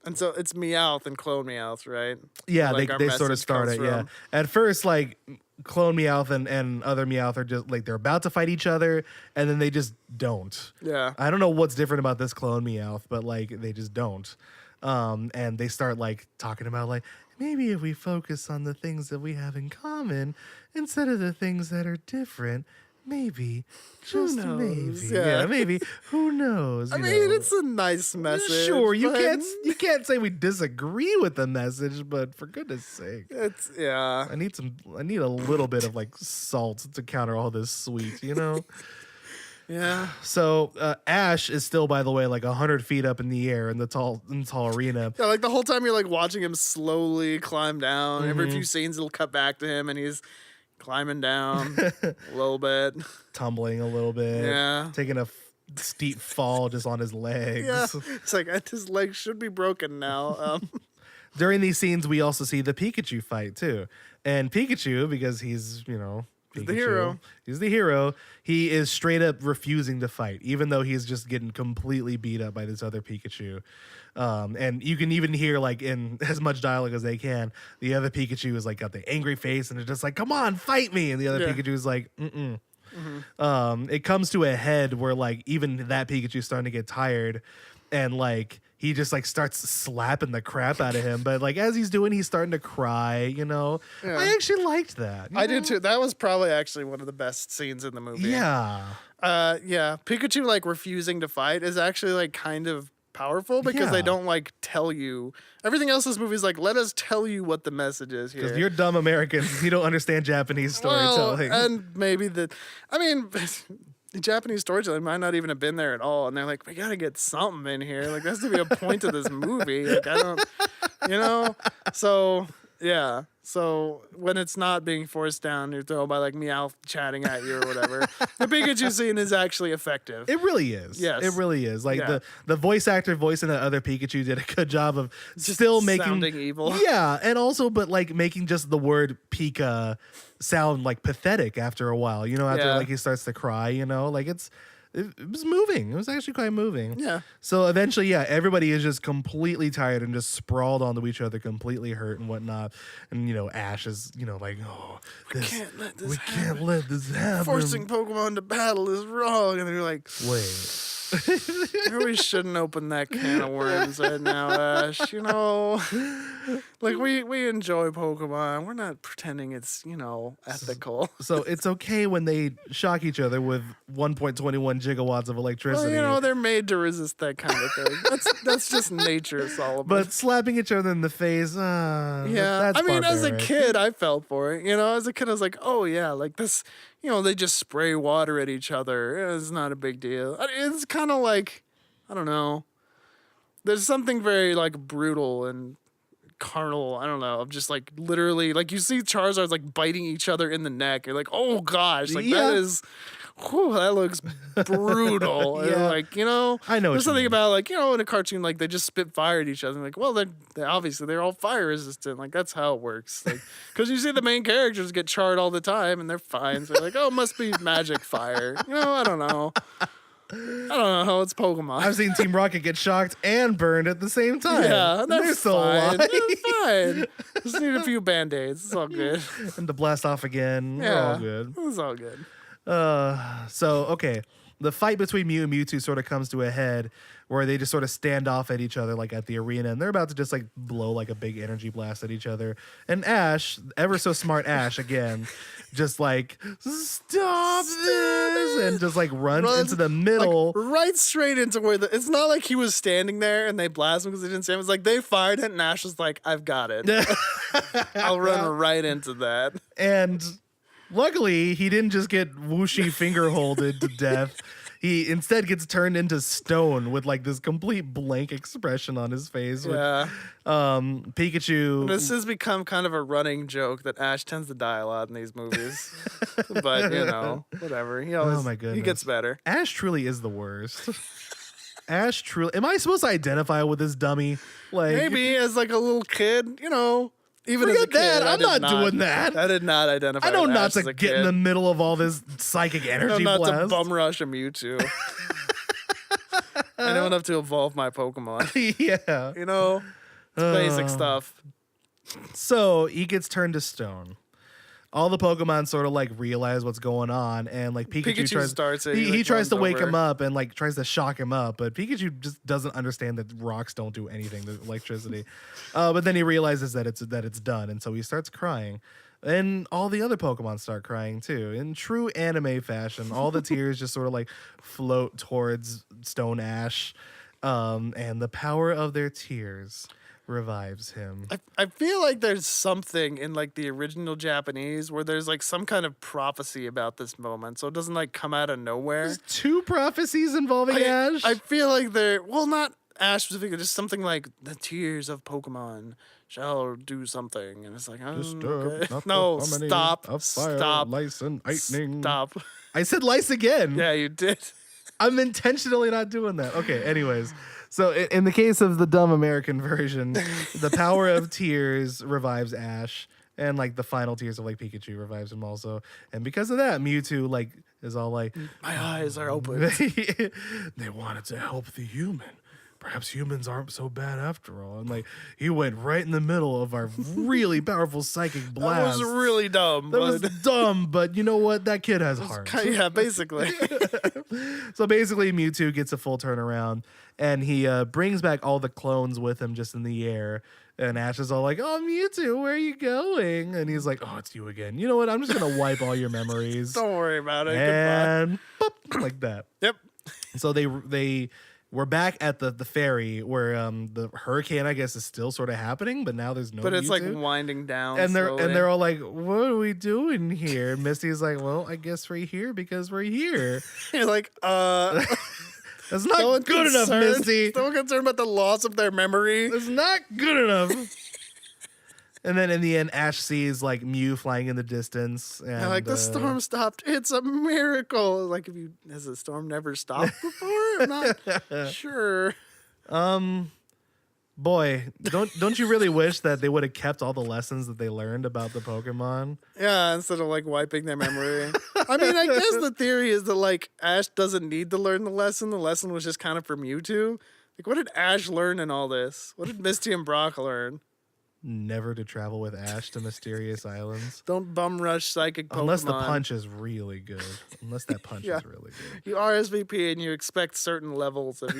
And so it's Meowth and Clone Meowth, right? Yeah, Like they sort of start it, yeah. At first, like, Clone Meowth and other Meowth are just, like, they're about to fight each other, and then they just don't. Yeah. I don't know what's different about this Clone Meowth, but, like, they just don't. And they start, like, talking about, like, maybe if we focus on the things that we have in common instead of the things that are different, maybe, just maybe, Yeah. maybe. Who knows? I mean, it's a nice message. Sure, you but can't say we disagree with the message, but for goodness sake, It's I need a little bit of like salt to counter all this sweet, Yeah. So Ash is still, by the way, like 100 feet up in the air in the tall arena. Yeah, like the whole time you're like watching him slowly climb down. Every few scenes it'll cut back to him and he's climbing down a little bit. Tumbling a little bit. Yeah. Taking a steep fall just on his legs. Yeah. It's like his legs should be broken now. During these scenes, we also see the Pikachu fight too. And Pikachu, because he's, Pikachu, the hero. He's the hero. He is straight up refusing to fight, even though he's just getting completely beat up by this other Pikachu. And you can even hear, like, in as much dialogue as they can, the other Pikachu is like got the angry face and it's just like, come on, fight me. And the other Pikachu is like, mm-mm. It comes to a head where like even that Pikachu's starting to get tired and like he just like starts slapping the crap out of him. But like as he's doing, he's starting to cry, Yeah. I actually liked that. I did too. That was probably actually one of the best scenes in the movie. Yeah. Yeah. Pikachu like refusing to fight is actually like kind of powerful because they don't like tell you. Everything else in this movie is like, let us tell you what the message is here. Because you're dumb Americans. You don't understand Japanese storytelling. Well, and maybe the Japanese storytelling might not even have been there at all. And they're like, we got to get something in here. Like, that's to be a point of this movie. Like, I don't, So, yeah. So when it's not being forced down your throat by like Meowth chatting at you or whatever, the Pikachu scene is actually effective. It really is. Yes. It really is. Like Yeah. the voice actor voicing the other Pikachu did a good job of still making sounding evil. Yeah, and also but like making just the word Pika sound like pathetic after a while. After like he starts to cry, like it was moving. It was actually quite moving. Yeah. So eventually, everybody is just completely tired and just sprawled onto each other, completely hurt and whatnot. And Ash is, like, oh, We can't let this happen. Forcing Pokemon to battle is wrong. And they're like, Wait. we shouldn't open that can of worms right now, Ash. Like we enjoy Pokemon. We're not pretending it's, ethical. So it's okay when they shock each other with 1.21 gigawatts of electricity. Well, they're made to resist that kind of thing. That's just nature, Solomon. But slapping each other in the face, that's I mean, as a barbaric. kid, I felt for it. As a kid, I was like, oh yeah, like this. They just spray water at each other. It's not a big deal. It's kind of like, I don't know. There's something very like brutal and carnal, I don't know, of just like literally like you see Charizard's like biting each other in the neck. You're like, oh gosh, like that is whew, that looks brutal. And Yeah. like, I know what there's you something mean. about like, in a cartoon, like they just spit fire at each other. Like, well, they're obviously they're all fire resistant. Like that's how it works. Like, because you see the main characters get charred all the time and they're fine. So they're like, oh, it must be magic fire. I don't know. It's Pokemon. I've seen Team Rocket get shocked and burned at the same time. Yeah, and they're that's still fine. alive. They're fine. Just need a few band-aids. It's all good. And to blast off again. We're all good. It's all good. So okay, the fight between Mew and Mewtwo sort of comes to a head where they just sort of stand off at each other like at the arena, and they're about to just like blow like a big energy blast at each other. And Ash, ever so smart Ash again, just like stop this and just like runs into the middle. Like, right straight into where it's not like he was standing there and they blast him because they didn't see him. It's like they fired it and Ash was like, I've got it. I'll run right into that. And luckily, he didn't just get whooshy finger holded to death. He instead gets turned into stone with like this complete blank expression on his face. Yeah. Pikachu. This has become kind of a running joke that Ash tends to die a lot in these movies. But, whatever. He always, Oh my goodness. he gets better. Ash truly is the worst. Ash truly. Am I supposed to identify with this dummy? Like Maybe as like a little kid, even as a forget kid, that. I I'm did not doing that. I did not identify. I know with not Ash to as a get in kid. the middle of all this psychic I energy know not blast. to bum rush a Mewtwo. I know enough to evolve my Pokemon. Yeah. Basic stuff. So he gets turned to stone. All the Pokemon sort of like realize what's going on, and like Pikachu tries. starts it. He like, tries to runs wake over. him up and like tries to shock him up, but Pikachu just doesn't understand that rocks don't do anything to electricity. But then he realizes that it's done, and so he starts crying. And all the other Pokemon start crying too. In true anime fashion, all the tears just sort of like float towards Stone Ash. And the power of their tears revives him. I feel like there's something in like the original Japanese where there's like some kind of prophecy about this moment, so it doesn't like come out of nowhere. There's two prophecies involving Ash. I feel like not Ash specifically, just something like the tears of Pokemon shall do something, and it's like, okay. No, stop, stop, lice and lightning. Stop. I said lice again. Yeah, you did. I'm intentionally not doing that. Okay, anyways. So in the case of the dumb American version, the power of tears revives Ash, and like the final tears of like Pikachu revives him also. And because of that, Mewtwo like is all like, My eyes are open. they wanted to help the human. Perhaps humans aren't so bad after all. And like he went right in the middle of our really powerful psychic blast. That was really dumb. That was dumb, but you know what? That kid has heart. Yeah, basically. So basically, Mewtwo gets a full turnaround, and he brings back all the clones with him just in the air. And Ash is all like, "Oh, Mewtwo, where are you going?" And he's like, "Oh, it's you again. You know what? I'm just gonna wipe all your memories." Don't worry about it. And boop, like that. Goodbye. Yep. So we're back at the ferry where the hurricane, I guess, is still sort of happening, but now there's no. But it's like Mewtwo. winding down. And slowly. they're all like, "What are we doing here?" And Misty's like, "Well, I guess we're here because we're here." You're like, That's not good enough, Misty. Still concerned about the loss of their memory. It's not good enough. And then in the end, Ash sees like Mew flying in the distance, and They're like, the storm stopped. It's a miracle. Like, has the storm never stopped before? I'm not sure. Boy, don't you really wish that they would have kept all the lessons that they learned about the Pokemon? Yeah, instead of like wiping their memory. I mean, I guess the theory is that like Ash doesn't need to learn the lesson. The lesson was just kind of for Mewtwo. Like, what did Ash learn in all this? What did Misty and Brock learn? Never to travel with Ash to mysterious islands. Don't bum rush psychic Pokemon. Unless the punch is really good. Unless that punch is really good. You RSVP and you expect certain levels of,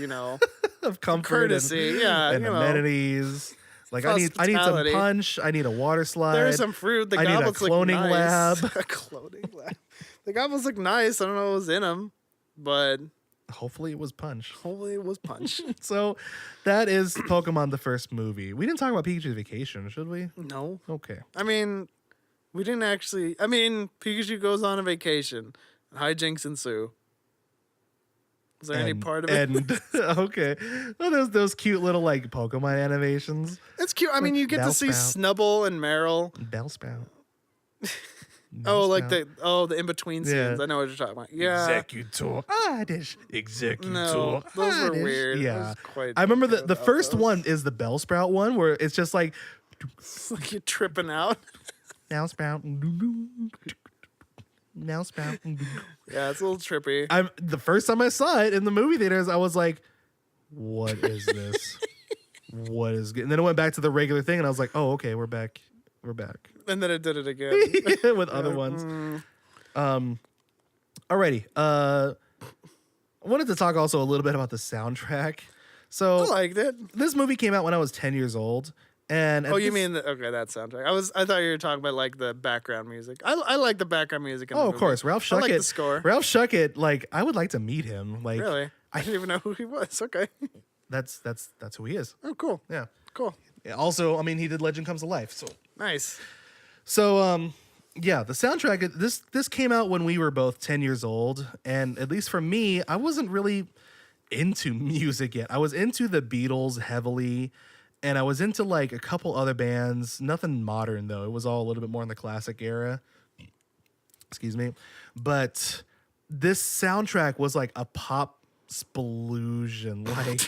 Of comfort courtesy. and amenities. Like I need some Hospitality. punch. I need a water slide. There's some fruit. The I need a goblets look cloning nice. lab. A cloning lab. The goblets look nice. I don't know what was in them, but Hopefully it was punch. hopefully it was punch. So that is Pokemon the first movie. We didn't talk about Pikachu's Vacation, should we? No. Okay. I mean, we didn't actually. I mean, Pikachu goes on a vacation. Hijinks ensue. Was there any part of it? And okay. Well, those cute little like Pokemon animations. It's cute. I mean, you get to see Bellsprout. Snubble and Meryl. Bellsprout. Oh, Mouse like Town. the in between scenes. Yeah. I know what you're talking about. Yeah. Executor Adish. Executor No, those were Adish. weird. I Yeah. was quite I remember okay the without first those. one is the Bell Sprout one where it's just like It's like you're tripping out. Bell Sprout. Bell Sprout. Yeah, it's a little trippy. I'm the first time I saw it in the movie theaters, I was like, what is this? What is good? And then it went back to the regular thing and I was like, oh, okay, we're back. We're back. And then it did it again. With other ones. Alrighty. I wanted to talk also a little bit about the soundtrack. So I liked it. this movie came out when I was 10 years old. And Oh, you mean okay? That soundtrack. I thought you were talking about like the background music. I like the background music. In the oh, of movie. course, Ralph I Schuckett. like the score. Ralph Schuckett, like I would like to meet him. Like Really? I didn't even know who he was. Okay. that's who he is. Oh, cool. Yeah. Cool. Yeah, also, I mean, he did Legend Comes to Life. Nice. So yeah, the soundtrack this came out when we were both 10 years old, and at least for me, I wasn't really into music yet. I was into the Beatles heavily, and I was into like a couple other bands, nothing modern though. It was all a little bit more in the classic era. Excuse me. But this soundtrack was like a pop splusion. Like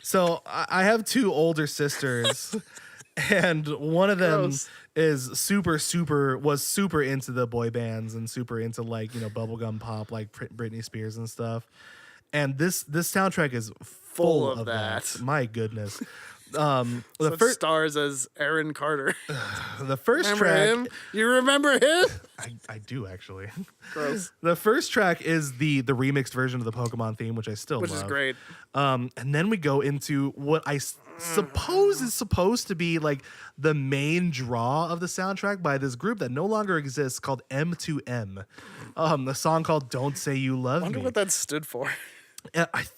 so I have two older sisters and one of them Gross. is super into the boy bands and super into like, you know, bubblegum pop like Britney Spears and stuff. And this soundtrack is full of that. My goodness. So The it first stars as Aaron Carter. the first Remember track him? You remember him? I do actually. Gross. The first track is the remixed version of the Pokemon theme, which I still Which love. is great. And then we go into what I suppose is supposed to be like the main draw of the soundtrack by this group that no longer exists called M2M. The song called "Don't Say You Love I wonder Me." what that stood for.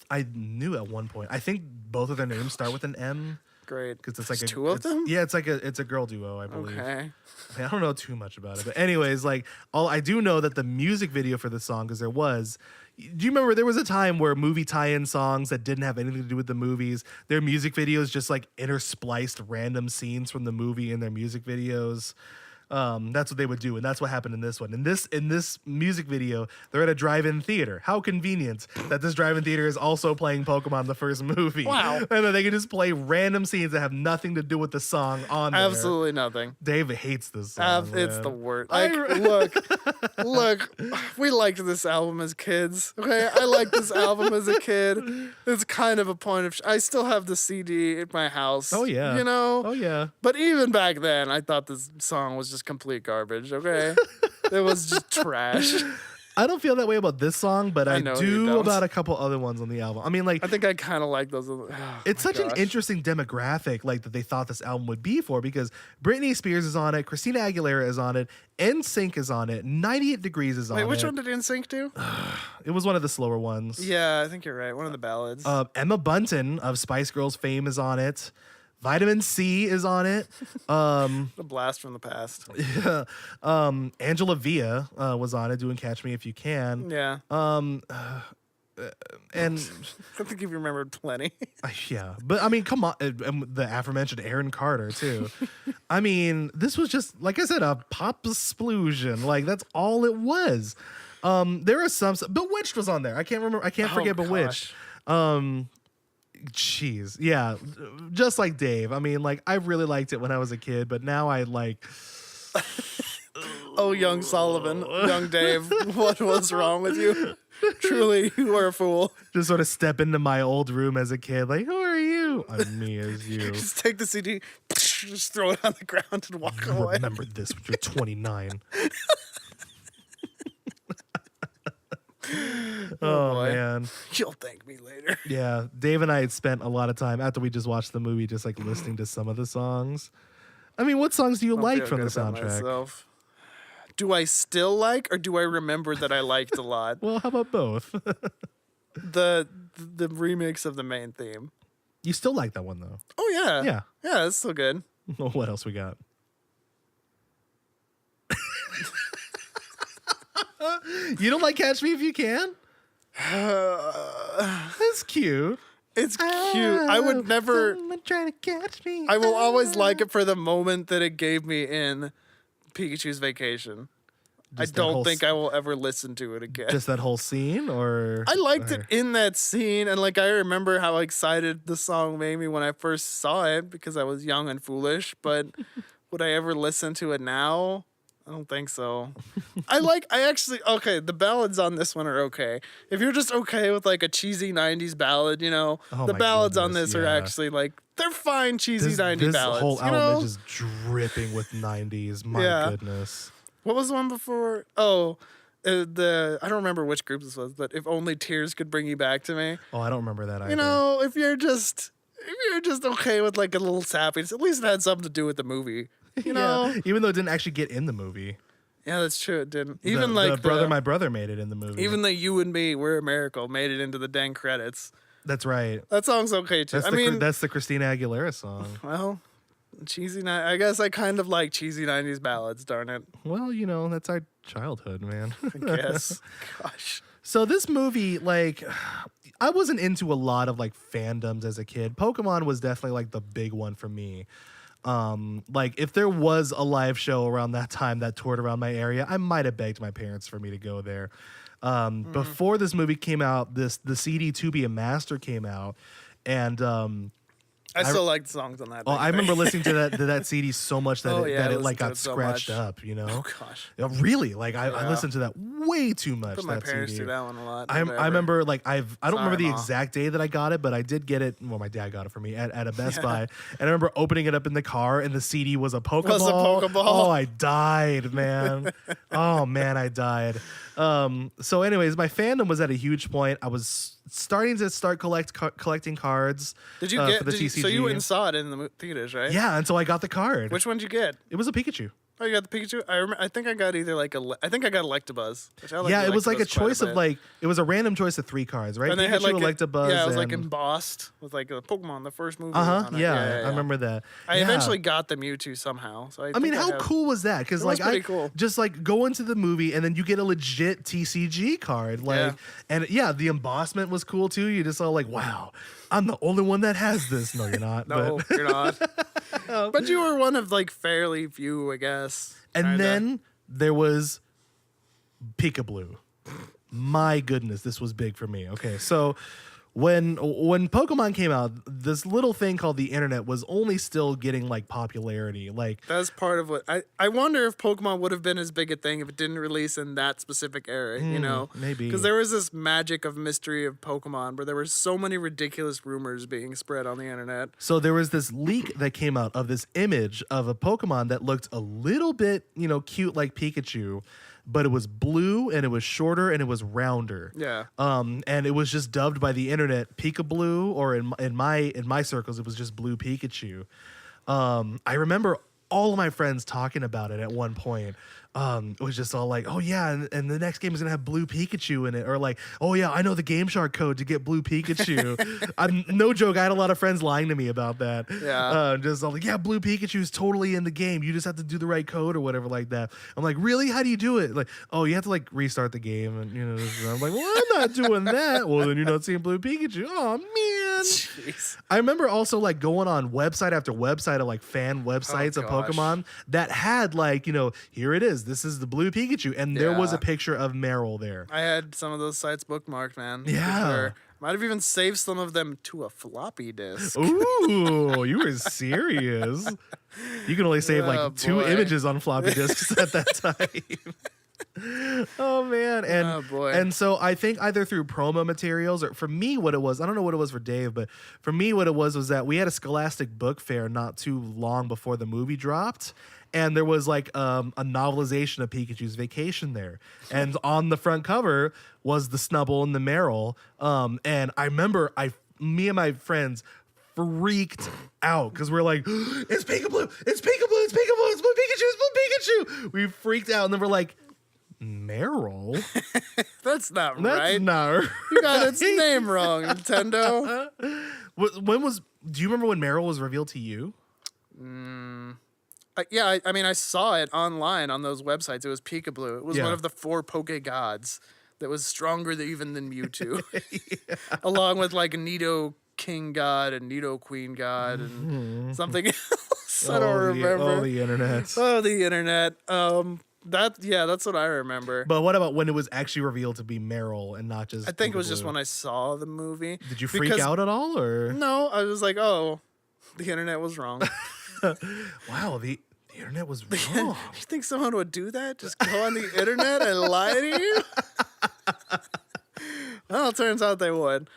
I knew at one point. I think both of their names start with an M Great. because it's like There's two of them? Yeah, it's a girl duo, I believe. Okay. I mean, I don't know too much about it, but anyways, like all I do know that the music video for the song, because there was. Do you remember there was a time where movie tie-in songs that didn't have anything to do with the movies, their music videos just like interspliced random scenes from the movie in their music videos? That's what they would do, and that's what happened in this one. In this music video, they're at a drive-in theater. How convenient that this drive-in theater is also playing Pokemon the first movie. Wow. And then they can just play random scenes that have nothing to do with the song on there. Absolutely nothing. Dave hates this song. It's man. the worst. Like, look, we liked this album as kids. Okay, I liked this album as a kid. It's kind of a point of. I still have the CD at my house. Oh yeah. you know. Oh yeah. But even back then, I thought this song was just complete garbage. Okay, it was just trash. I don't feel that way about this song, but I know you do don't. about a couple other ones on the album. I mean, like I think I kind of like those. Oh, it's my such an gosh. interesting demographic, like that they thought this album would be for, because Britney Spears is on it, Christina Aguilera is on it, NSYNC is on it, 98 Degrees is on Wait, it. which one did NSYNC do? It was one of the slower ones. Yeah, I think you're right. One of the ballads. Emma Bunton of Spice Girls fame is on it. Vitamin C is on it. A blast from the past. Angela Villa was on it doing "Catch Me If You Can." Yeah, And I think you remembered plenty. yeah, but I mean, come on, the aforementioned Aaron Carter too. I mean, this was just like I said, a pop explosion. Like that's all it was. There are some. Bewitched was on there. I can't remember. I can't forget gosh. Bewitched. Jeez, yeah, just like Dave. I mean, like I really liked it when I was a kid, but now I like. Oh, young Sullivan, young Dave, what was wrong with you? Truly, you are a fool. Just sort of step into my old room as a kid, like, who are you? I'm me as you. Just take the CD, just throw it on the ground and walk away. Remember this when you're 29. Oh boy. man. You'll thank me later. Yeah, Dave and I had spent a lot of time after we just watched the movie just like listening to some of the songs. I mean, what songs do you I like feel from the good about soundtrack? myself. Do I still like, or do I remember that I liked a lot? Well, how about both? The remix of the main theme. You still like that one though. Oh yeah, Yeah. yeah, it's still good. What else we got? You don't like Catch Me If You Can? That's cute. It's cute. I would never. Someone trying to catch me. I will always like it for the moment that it gave me in Pikachu's Vacation. Just I that don't whole think I will ever listen to it again. just that whole scene, or I liked it in that scene, and like I remember how excited the song made me when I first saw it because I was young and foolish. But would I ever listen to it now? I don't think so. Okay, the ballads on this one are okay. If you're just okay with like a cheesy 90s ballad, Oh the my ballads on goodness, this are yeah. actually like, they're fine cheesy this 90s ballads. whole you album know? is just dripping with 90s. My Yeah. goodness. What was the one before? Oh, I don't remember which group this was, but If Only Tears Could Bring You Back to Me. Oh, I don't remember that either. If you're just okay with like a little sappiness, at least it had something to do with the movie. You know? Yeah, even though it didn't actually get in the movie. Yeah, that's true. It didn't. My brother made it in the movie. Even the You and Me, We're a Miracle made it into the dang credits. That's right. That song's okay too. That's the Christina Aguilera song. Well, I guess I kind of like cheesy 90s ballads, darn it. Well, that's our childhood, man. I guess. Gosh. So this movie, like, I wasn't into a lot of like fandoms as a kid. Pokemon was definitely like the big one for me. Like if there was a live show around that time that toured around my area, I might have begged my parents for me to go there. Before this movie came out, the CD To Be a Master came out, and I still like the songs on that. Oh, I remember listening to that CD so much that it like got so scratched much. up, Oh gosh. Really? Like I listened to that way too much. But my that parents CD. do that one a lot. I remember like I don't remember the Mom. exact day that I got it, but I did get it. Well, my dad got it for me at a Best Buy, and I remember opening it up in the car, and the CD was a Pokeball. Oh, I died, man. Oh man, I died. So anyways, my fandom was at a huge point. I was starting to collecting cards. Did you for the TCG. So you went and saw it in the theaters, right? Yeah, and so I got the card. Which one did you get? It was a Pikachu. Oh, you got the Pikachu? I think I got either I think I got Electabuzz. Which I like Yeah, it was like a Electabuzz quite choice of bit. like it was a random choice of 3 cards, right? And they had Pikachu, like Electabuzz, yeah, it was like and- embossed with like a Pokemon, the first movie. on it. Yeah, I remember that. I Yeah. eventually got the Mewtwo somehow. So I mean, how cool was that? Because It was like pretty cool. just like go into the movie and then you get a legit TCG card, like, Yeah. and yeah, the embossment was cool too. You just saw like, wow, I'm the only one that has this. No, you're not. No, but. you're not. But you were one of like fairly few, I guess. And kinda. then there was Peekaboo. My goodness, this was big for me. Okay, so when Pokemon came out, this little thing called the internet was only still getting like popularity. Like That's part of what I wonder if Pokemon would have been as big a thing if it didn't release in that specific era, maybe. Because there was this magic of mystery of Pokemon where there were so many ridiculous rumors being spread on the internet. So there was this leak that came out of this image of a Pokemon that looked a little bit, cute like Pikachu, but it was blue and it was shorter and it was rounder. Yeah. And it was just dubbed by the internet Peekablue, or in my circles it was just Blue Pikachu. I remember all of my friends talking about it at one point. It was just all like, oh yeah, and the next game is gonna have Blue Pikachu in it, or like, oh yeah, I know the Game Shark code to get Blue Pikachu. I'm no joke. I had a lot of friends lying to me about that. Yeah. Just all like, yeah, Blue Pikachu's totally in the game. You just have to do the right code or whatever like that. I'm like, really? How do you do it? Like, oh, you have to like restart the game, and I'm like, well, I'm not doing that. Well, then you're not seeing Blue Pikachu. Oh man. Jeez. I remember also like going on website after website of like fan websites of gosh. Pokemon that had like, here it is. This is the Blue Pikachu. And there was Yeah. a picture of Meryl there. I had some of those sites bookmarked, man. for Yeah. sure. Might have even saved some of them to a floppy disk. Ooh, you were serious. You can only save Oh, like 2 boy. images on floppy disks at that time. Oh man. And Oh, boy. and so I think either through promo materials, or for me what it was, I don't know what it was for Dave, but for me what it was that we had a Scholastic book fair not too long before the movie dropped. And there was like a novelization of Pikachu's Vacation there. And on the front cover was the Snubbull and the Meryl. And I remember me and my friends freaked out because we're like, it's Peekaboo, it's Peekaboo, it's Peekaboo, it's Blue Pikachu, it's Blue Pikachu. We freaked out, and then we're like, Meryl? That's not That's right. not You got its name wrong, Nintendo. Do you remember when Meryl was revealed to you? I mean, I saw it online on those websites. It was Peekaboo. It was Yeah. one of the 4 Poke Gods that was stronger even than Mewtwo, along with like Nido King God and Nido Queen God and something else. I don't remember. The internet. Oh, the internet. That's what I remember. But what about when it was actually revealed to be Meryl and not just? I think it was Peekaboo? just when I saw the movie. Did you freak out at all, or No, I was like, oh, the internet was wrong. wow, the internet was wrong. You think someone would do that? Just go on the internet and lie to you? Well, it turns out they would.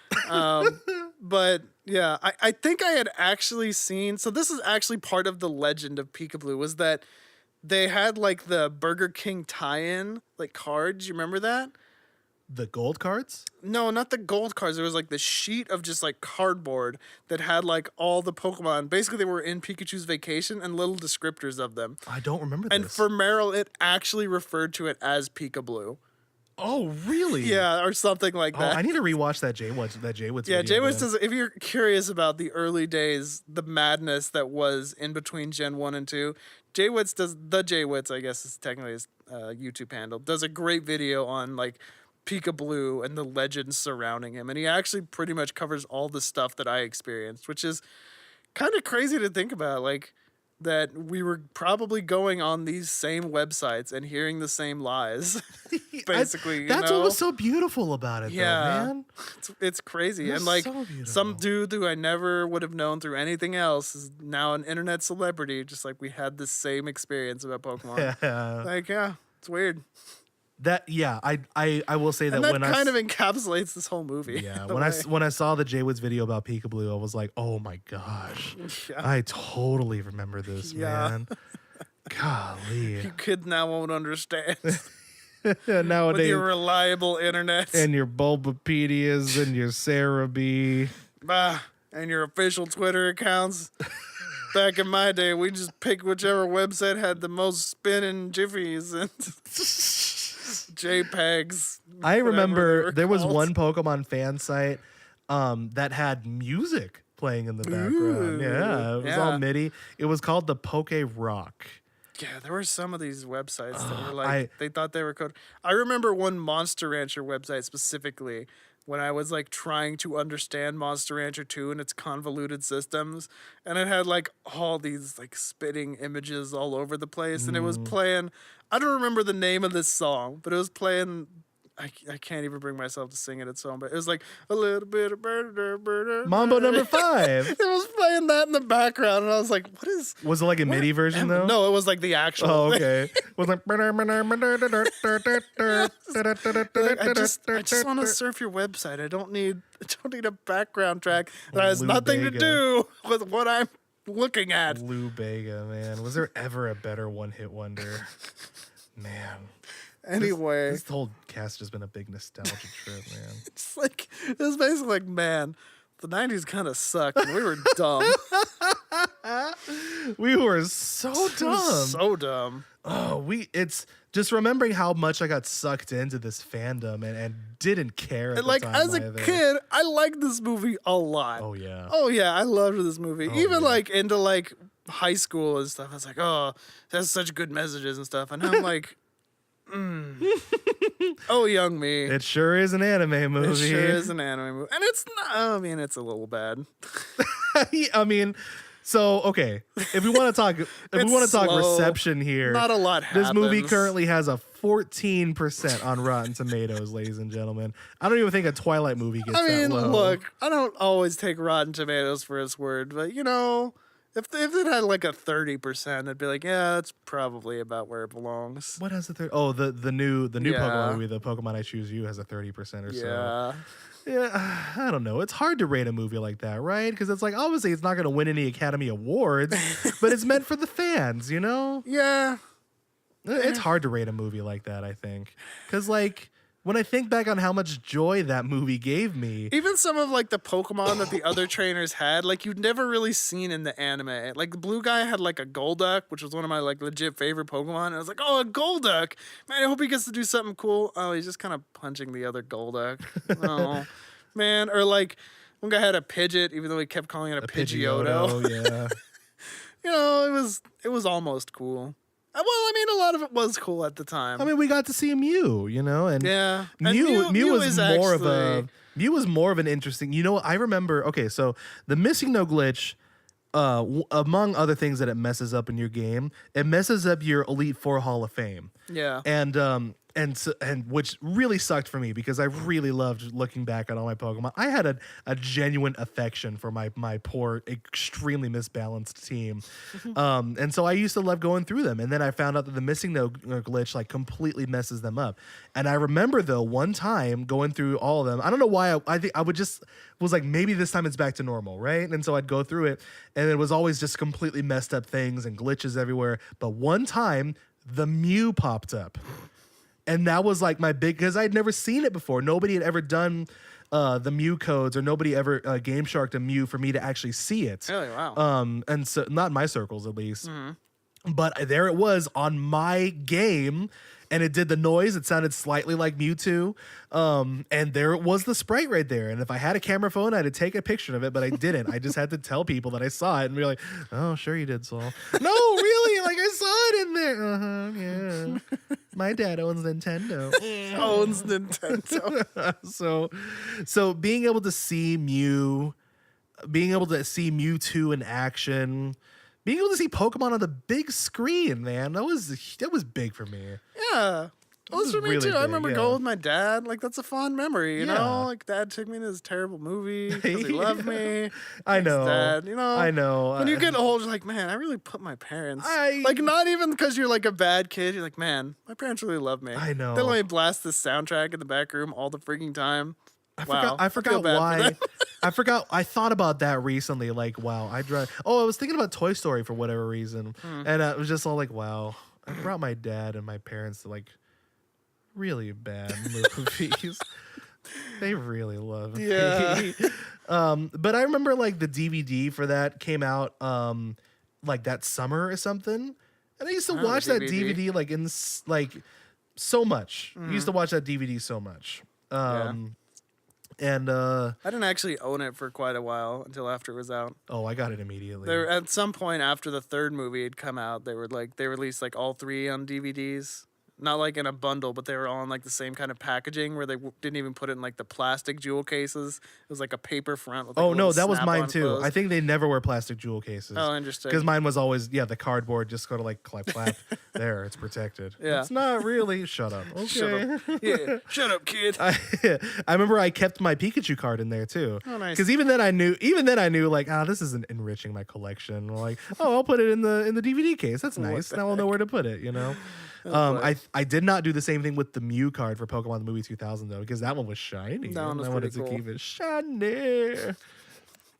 But yeah, I think I had actually seen. So this is actually part of the legend of Peekaboo, was that they had like the Burger King tie-in like cards. You remember that? The gold cards? No, not the gold cards. There was like the sheet of just like cardboard that had like all the Pokemon. Basically, they were in Pikachu's vacation and little descriptors of them. I don't remember And this. for Meryl, it actually referred to it as Peekaboo. Oh, really? Yeah, or something like that. I need to rewatch that Jaywitz Yeah, video Jaywitz then. does. If you're curious about the early days, the madness that was in between Gen 1 and 2, Jaywitz, I guess is technically his YouTube handle, does a great video on like Peekaboo and the legends surrounding him. And he actually pretty much covers all the stuff that I experienced, which is kind of crazy to think about. Like, that we were probably going on these same websites and hearing the same lies, basically. That's what was so beautiful about it, Yeah. though, man. It's crazy. It And was like so beautiful. some dude who I never would have known through anything else is now an internet celebrity, just like we had the same experience about Pokemon. Yeah. Like, yeah, it's weird. I will say that And that when kind I of encapsulates this whole movie. yeah in a when way. when I saw the Jaywitz video about Peekaboo, I was like, oh my gosh, Yeah. I totally remember this, Yeah. man. Golly, You kids now won't understand with nowadays, your reliable internet. and your Bulbapedias and your Cerebi. And your official Twitter accounts. Back in my day, we just picked whichever website had the most spinning jiffies and JPEGs. I whatever they remember were there was called. one Pokemon fan site that had music playing in the background. Ooh, Yeah, it was all yeah. MIDI. It was called the Poke Rock. Yeah, there were some of these websites that were like, I- they thought they were code. I remember one Monster Rancher website specifically when I was like trying to understand Monster Rancher 2 and its convoluted systems. And it had like all these like spitting images all over the place. And it was playing, I don't remember the name of this song, but it was playing. I can't even bring myself to sing it at song, but it was like a little bit of Mambo number 5. It was playing that in the background, and I was like, "What is?" Was it like a MIDI version though? No, it was like the actual. Oh, thing. okay. It was like Like, I just want to surf your website. I don't need a background track that has Lou nothing to Bega. do with what I'm looking at. Lou Bega, man. Was there ever a better one-hit wonder? Man. Anyway, This whole cast has been a big nostalgia trip, man. it's like it was basically like, man, the '90s kind of sucked, and we were dumb. We were so dumb. So dumb. It's just remembering how much I got sucked into this fandom and didn't care at And the like time as a either. kid, I liked this movie a lot. Oh yeah. Oh yeah, I loved this movie. Even yeah. like into like high school and stuff. I was like, oh, it has such good messages and stuff. And now I'm like, oh, young me. It sure is an anime movie. It sure is an anime movie. And it's not, I mean, it's a little bad. I mean, so okay, if we want to talk, It's slow. reception here, Not a lot happens. this movie currently has a 14% on Rotten Tomatoes, ladies and gentlemen. I don't even think a Twilight movie gets I mean, that low. look, I don't always take Rotten Tomatoes for its word, but you know, if it had like a 30%, I'd be like, yeah, that's probably about where it belongs. What has the third? Oh, the new Yeah. Pokemon movie, the Pokemon I Choose You, has a 30% or so. Yeah. Yeah, I don't know. It's hard to rate a movie like that, right? Because it's like, obviously it's not going to win any Academy Awards, but it's meant for the fans, you know? Yeah. It's hard to rate a movie like that, I think. Because, like, when I think back on how much joy that movie gave me, Even some of like the Pokemon that the other trainers had, like you'd never really seen in the anime. Like the blue guy had like a Golduck, which was one of my like legit favorite Pokemon. And I was like, oh, a Golduck. Man, I hope he gets to do something cool. Oh, he's just kind of punching the other Golduck. Oh, man. Or like one guy had a Pidgeot, even though he kept calling it a Pidgeotto. yeah. You know, it was almost cool. Well, I mean, a lot of it was cool at the time. I mean, we got to see Mew, you know? And yeah. And Mew was is more of actually- a... Mew was more of an interesting... You know what? I remember... Okay, so the Missing No Glitch... among other things that it messes up in your game, it messes up your Elite Four Hall of Fame. Yeah. And which really sucked for me because I really loved looking back at all my Pokemon. I had a genuine affection for my poor, extremely misbalanced team, and so I used to love going through them. And then I found out that the missing no glitch like completely messes them up. And I remember though one time going through all of them. I don't know why I think I would just was like maybe this time it's back to normal, right? And so I'd go through it, and it was always just completely messed up things and glitches everywhere. But one time the Mew popped up. And that was like my big, because I'd never seen it before. Nobody had ever done the Mew codes, or nobody ever Game Sharked a Mew for me to actually see it. Really? Wow. And so not in my circles at least. But there it was on my game, and it did the noise. It sounded slightly like Mewtwo. And there it was, the sprite right there. And if I had a camera phone, I'd take a picture of it, but I didn't. I just had to tell people that I saw it and be like, oh, sure you did, Saul. No, really? Like, I saw it in there. Yeah. My dad owns Nintendo. Owns Nintendo. So being able to see Mew, being able to see Mewtwo in action, being able to see Pokemon on the big screen, man, that was big for me. Yeah. Well, it's for me really too. I big, remember yeah. going with my dad. Like, that's a fond memory, you Yeah. know? Like, dad took me to this terrible movie because he loved me. I Thanks, know. Dad, you know? I know. When you get old, you're like, man, I really put my parents. I- Like, not even because you're like a bad kid. You're like, man, my parents really love me. I know. They let me blast this soundtrack in the back room all the freaking time. I forgot feel bad for why. them. I thought about that recently. Like, wow, I was thinking about Toy Story for whatever reason, and it was just all like, wow, I brought my dad and my parents to like really bad movies. They really love me. Yeah. But I remember like the DVD for that came out like that summer or something, and I used to Oh, the watch that DVD. DVD like like so much. I used to watch that DVD so much. And I didn't actually own it for quite a while until after it was out. oh, I got it immediately. There, at some point after the third movie had come out, they released like all three on DVDs. Not like in a bundle, but they were all in like the same kind of packaging where they didn't even put it in like the plastic jewel cases. It was like a paper front. With, like, Oh a no, little that was mine snap-on too. close. I think they never wear plastic jewel cases. Oh, interesting. Because mine was always the cardboard just go to like clap clap. There, it's protected. Yeah. It's not really. Shut up. Okay. Shut up. Yeah, shut up, kid. I remember I kept my Pikachu card in there too. Oh, nice. Because even then I knew like, this isn't enriching my collection. Like, oh, I'll put it in the DVD case. That's nice. Now I'll know where to put it. You know. boy. I did not do the same thing with the Mew card for Pokemon the Movie 2000 though, because that one was shiny. That one was I wanted pretty to cool. keep it shiny.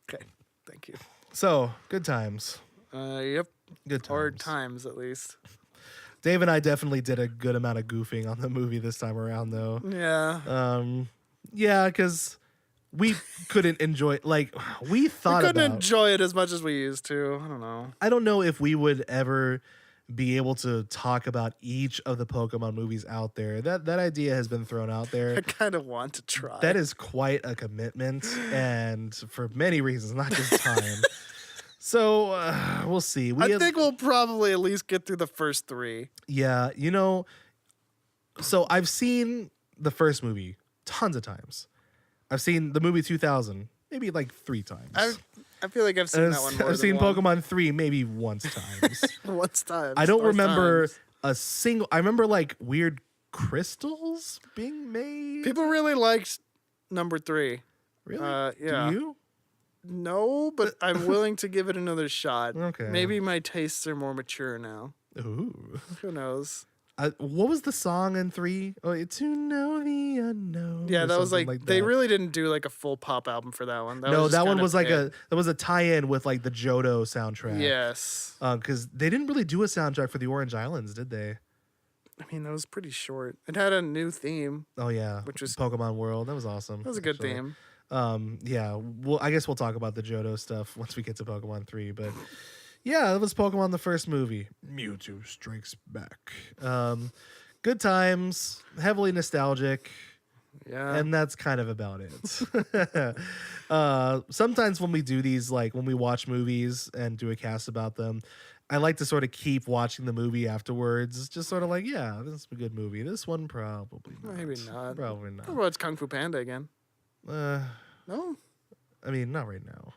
Okay, thank you. So good times. Yep. Good times. Hard times, at least. Dave and I definitely did a good amount of goofing on the movie this time around, though. Yeah. Yeah, because we couldn't enjoy. Like, we thought We couldn't about. enjoy it as much as we used to. I don't know. I don't know if we would ever be able to talk about each of the Pokemon movies out there. That idea has been thrown out I there. kind of want to try. That is quite a commitment, and for many reasons, not just time. So we'll see. I think we'll probably at least get through the first three. Yeah, so I've seen the first movie tons of times. I've seen the movie 2000 maybe like 3 times. I feel like I've seen that one more I've seen than Pokemon 3 maybe once times. once time. I don't Or remember times. a single. I remember like weird crystals being made. People really liked number 3. Really? Yeah. Do you? No, but I'm willing to give it another shot. Okay. Maybe my tastes are more mature now. Ooh. Who knows? What was the song in 3? Oh, to know the unknown. Yeah, or that was something like they that. really didn't do like a full pop album for that one. No, just that one kind of was like it. that was a tie-in with like the Johto soundtrack. Yes. Because they didn't really do a soundtrack for the Orange Islands, did they? I mean, that was pretty short. It had a new theme. Oh yeah, Which was- Pokemon World. That was awesome. That was a good actually. theme. Yeah. Well, I guess we'll talk about the Johto stuff once we get to Pokemon 3. But yeah, that was Pokemon the first movie. Mewtwo Strikes Back. Good times, heavily nostalgic. Yeah. And that's kind of about it. Sometimes when we do these, like when we watch movies and do a cast about them, I like to sort of keep watching the movie afterwards. Just sort of like, yeah, this is a good movie. This one probably not. Maybe not. Probably I'll not. watch Kung Fu Panda again. No? I mean, not right now.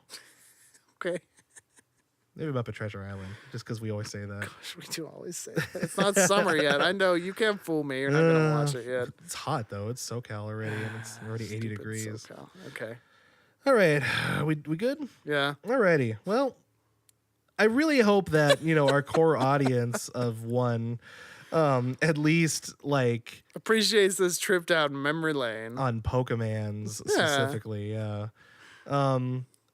Okay. Maybe Muppet Treasure Island, just because we always say that. Gosh, we do always say that. It's not summer yet. I know you can't fool me. You're not gonna watch it yet. It's hot though. It's SoCal already, and it's already 80 Stupid degrees. SoCal. Okay. All right, we good? Yeah. Alrighty. Well, I really hope that our core audience of one, at least like Appreciates this trip down memory lane. on Pokemans specifically. Yeah.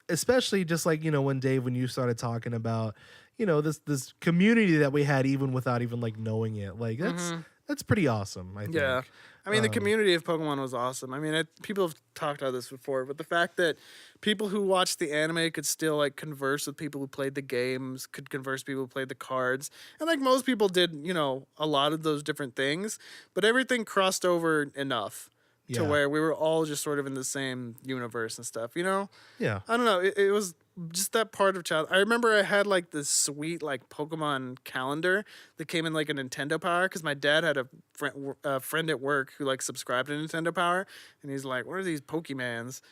Especially just like when Dave, when you started talking about this community that we had even without even like knowing it, like that's pretty awesome. I think. Yeah. I mean, the community of Pokemon was awesome. I mean, people have talked about this before, but the fact that people who watched the anime could still like converse with people who played the games, could converse with people who played the cards, and like most people did, a lot of those different things, but everything crossed over enough to where we were all just sort of in the same universe and stuff. Yeah. I don't know. It was just that part of child. I remember I had like this sweet like Pokemon calendar that came in like a Nintendo Power because my dad had a friend at work who like subscribed to Nintendo Power, and he's like, "What are these Pokemans?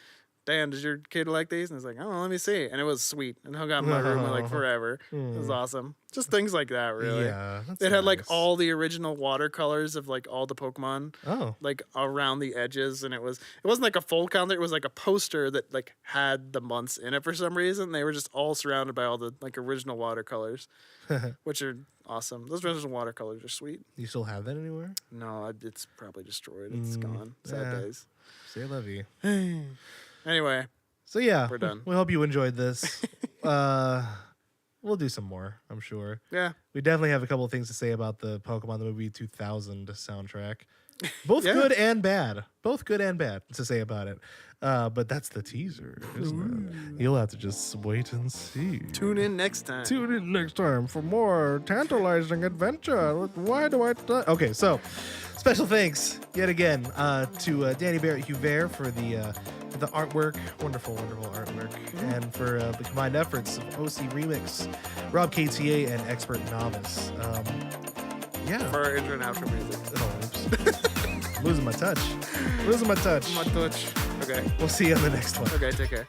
Dan, does your kid like these?" And I was like, "Oh, let me see." And it was sweet, and hung out in my room like forever. It was awesome. Just things like that, really. Yeah. It had like all the original watercolors of like all the Pokemon, like around the edges, and it wasn't like a full calendar. It was like a poster that like had the months in it for some reason. They were just all surrounded by all the like original watercolors, which are awesome. Those original watercolors are sweet. You still have that anywhere? No, it's probably destroyed. It's gone. Sad days. Say I love you. Anyway. So yeah, we're done. We hope you enjoyed this. We'll do some more, I'm sure. Yeah. We definitely have a couple of things to say about the Pokemon the Movie 2000 soundtrack. Both good and bad. Both good and bad to say about it. But that's the teaser, isn't it? You'll have to just wait and see. Tune in next time. Tune in next time for more tantalizing adventure. Why do I... Okay, so special thanks yet again to Danny Barrett Hubert for the artwork, wonderful artwork, and for the combined efforts of OC Remix, Rob KTA, and Expert Novice. Yeah. For our intro and outro music. Oh, oops. Losing my touch. My touch. Okay. We'll see you on the next one. Okay, take care.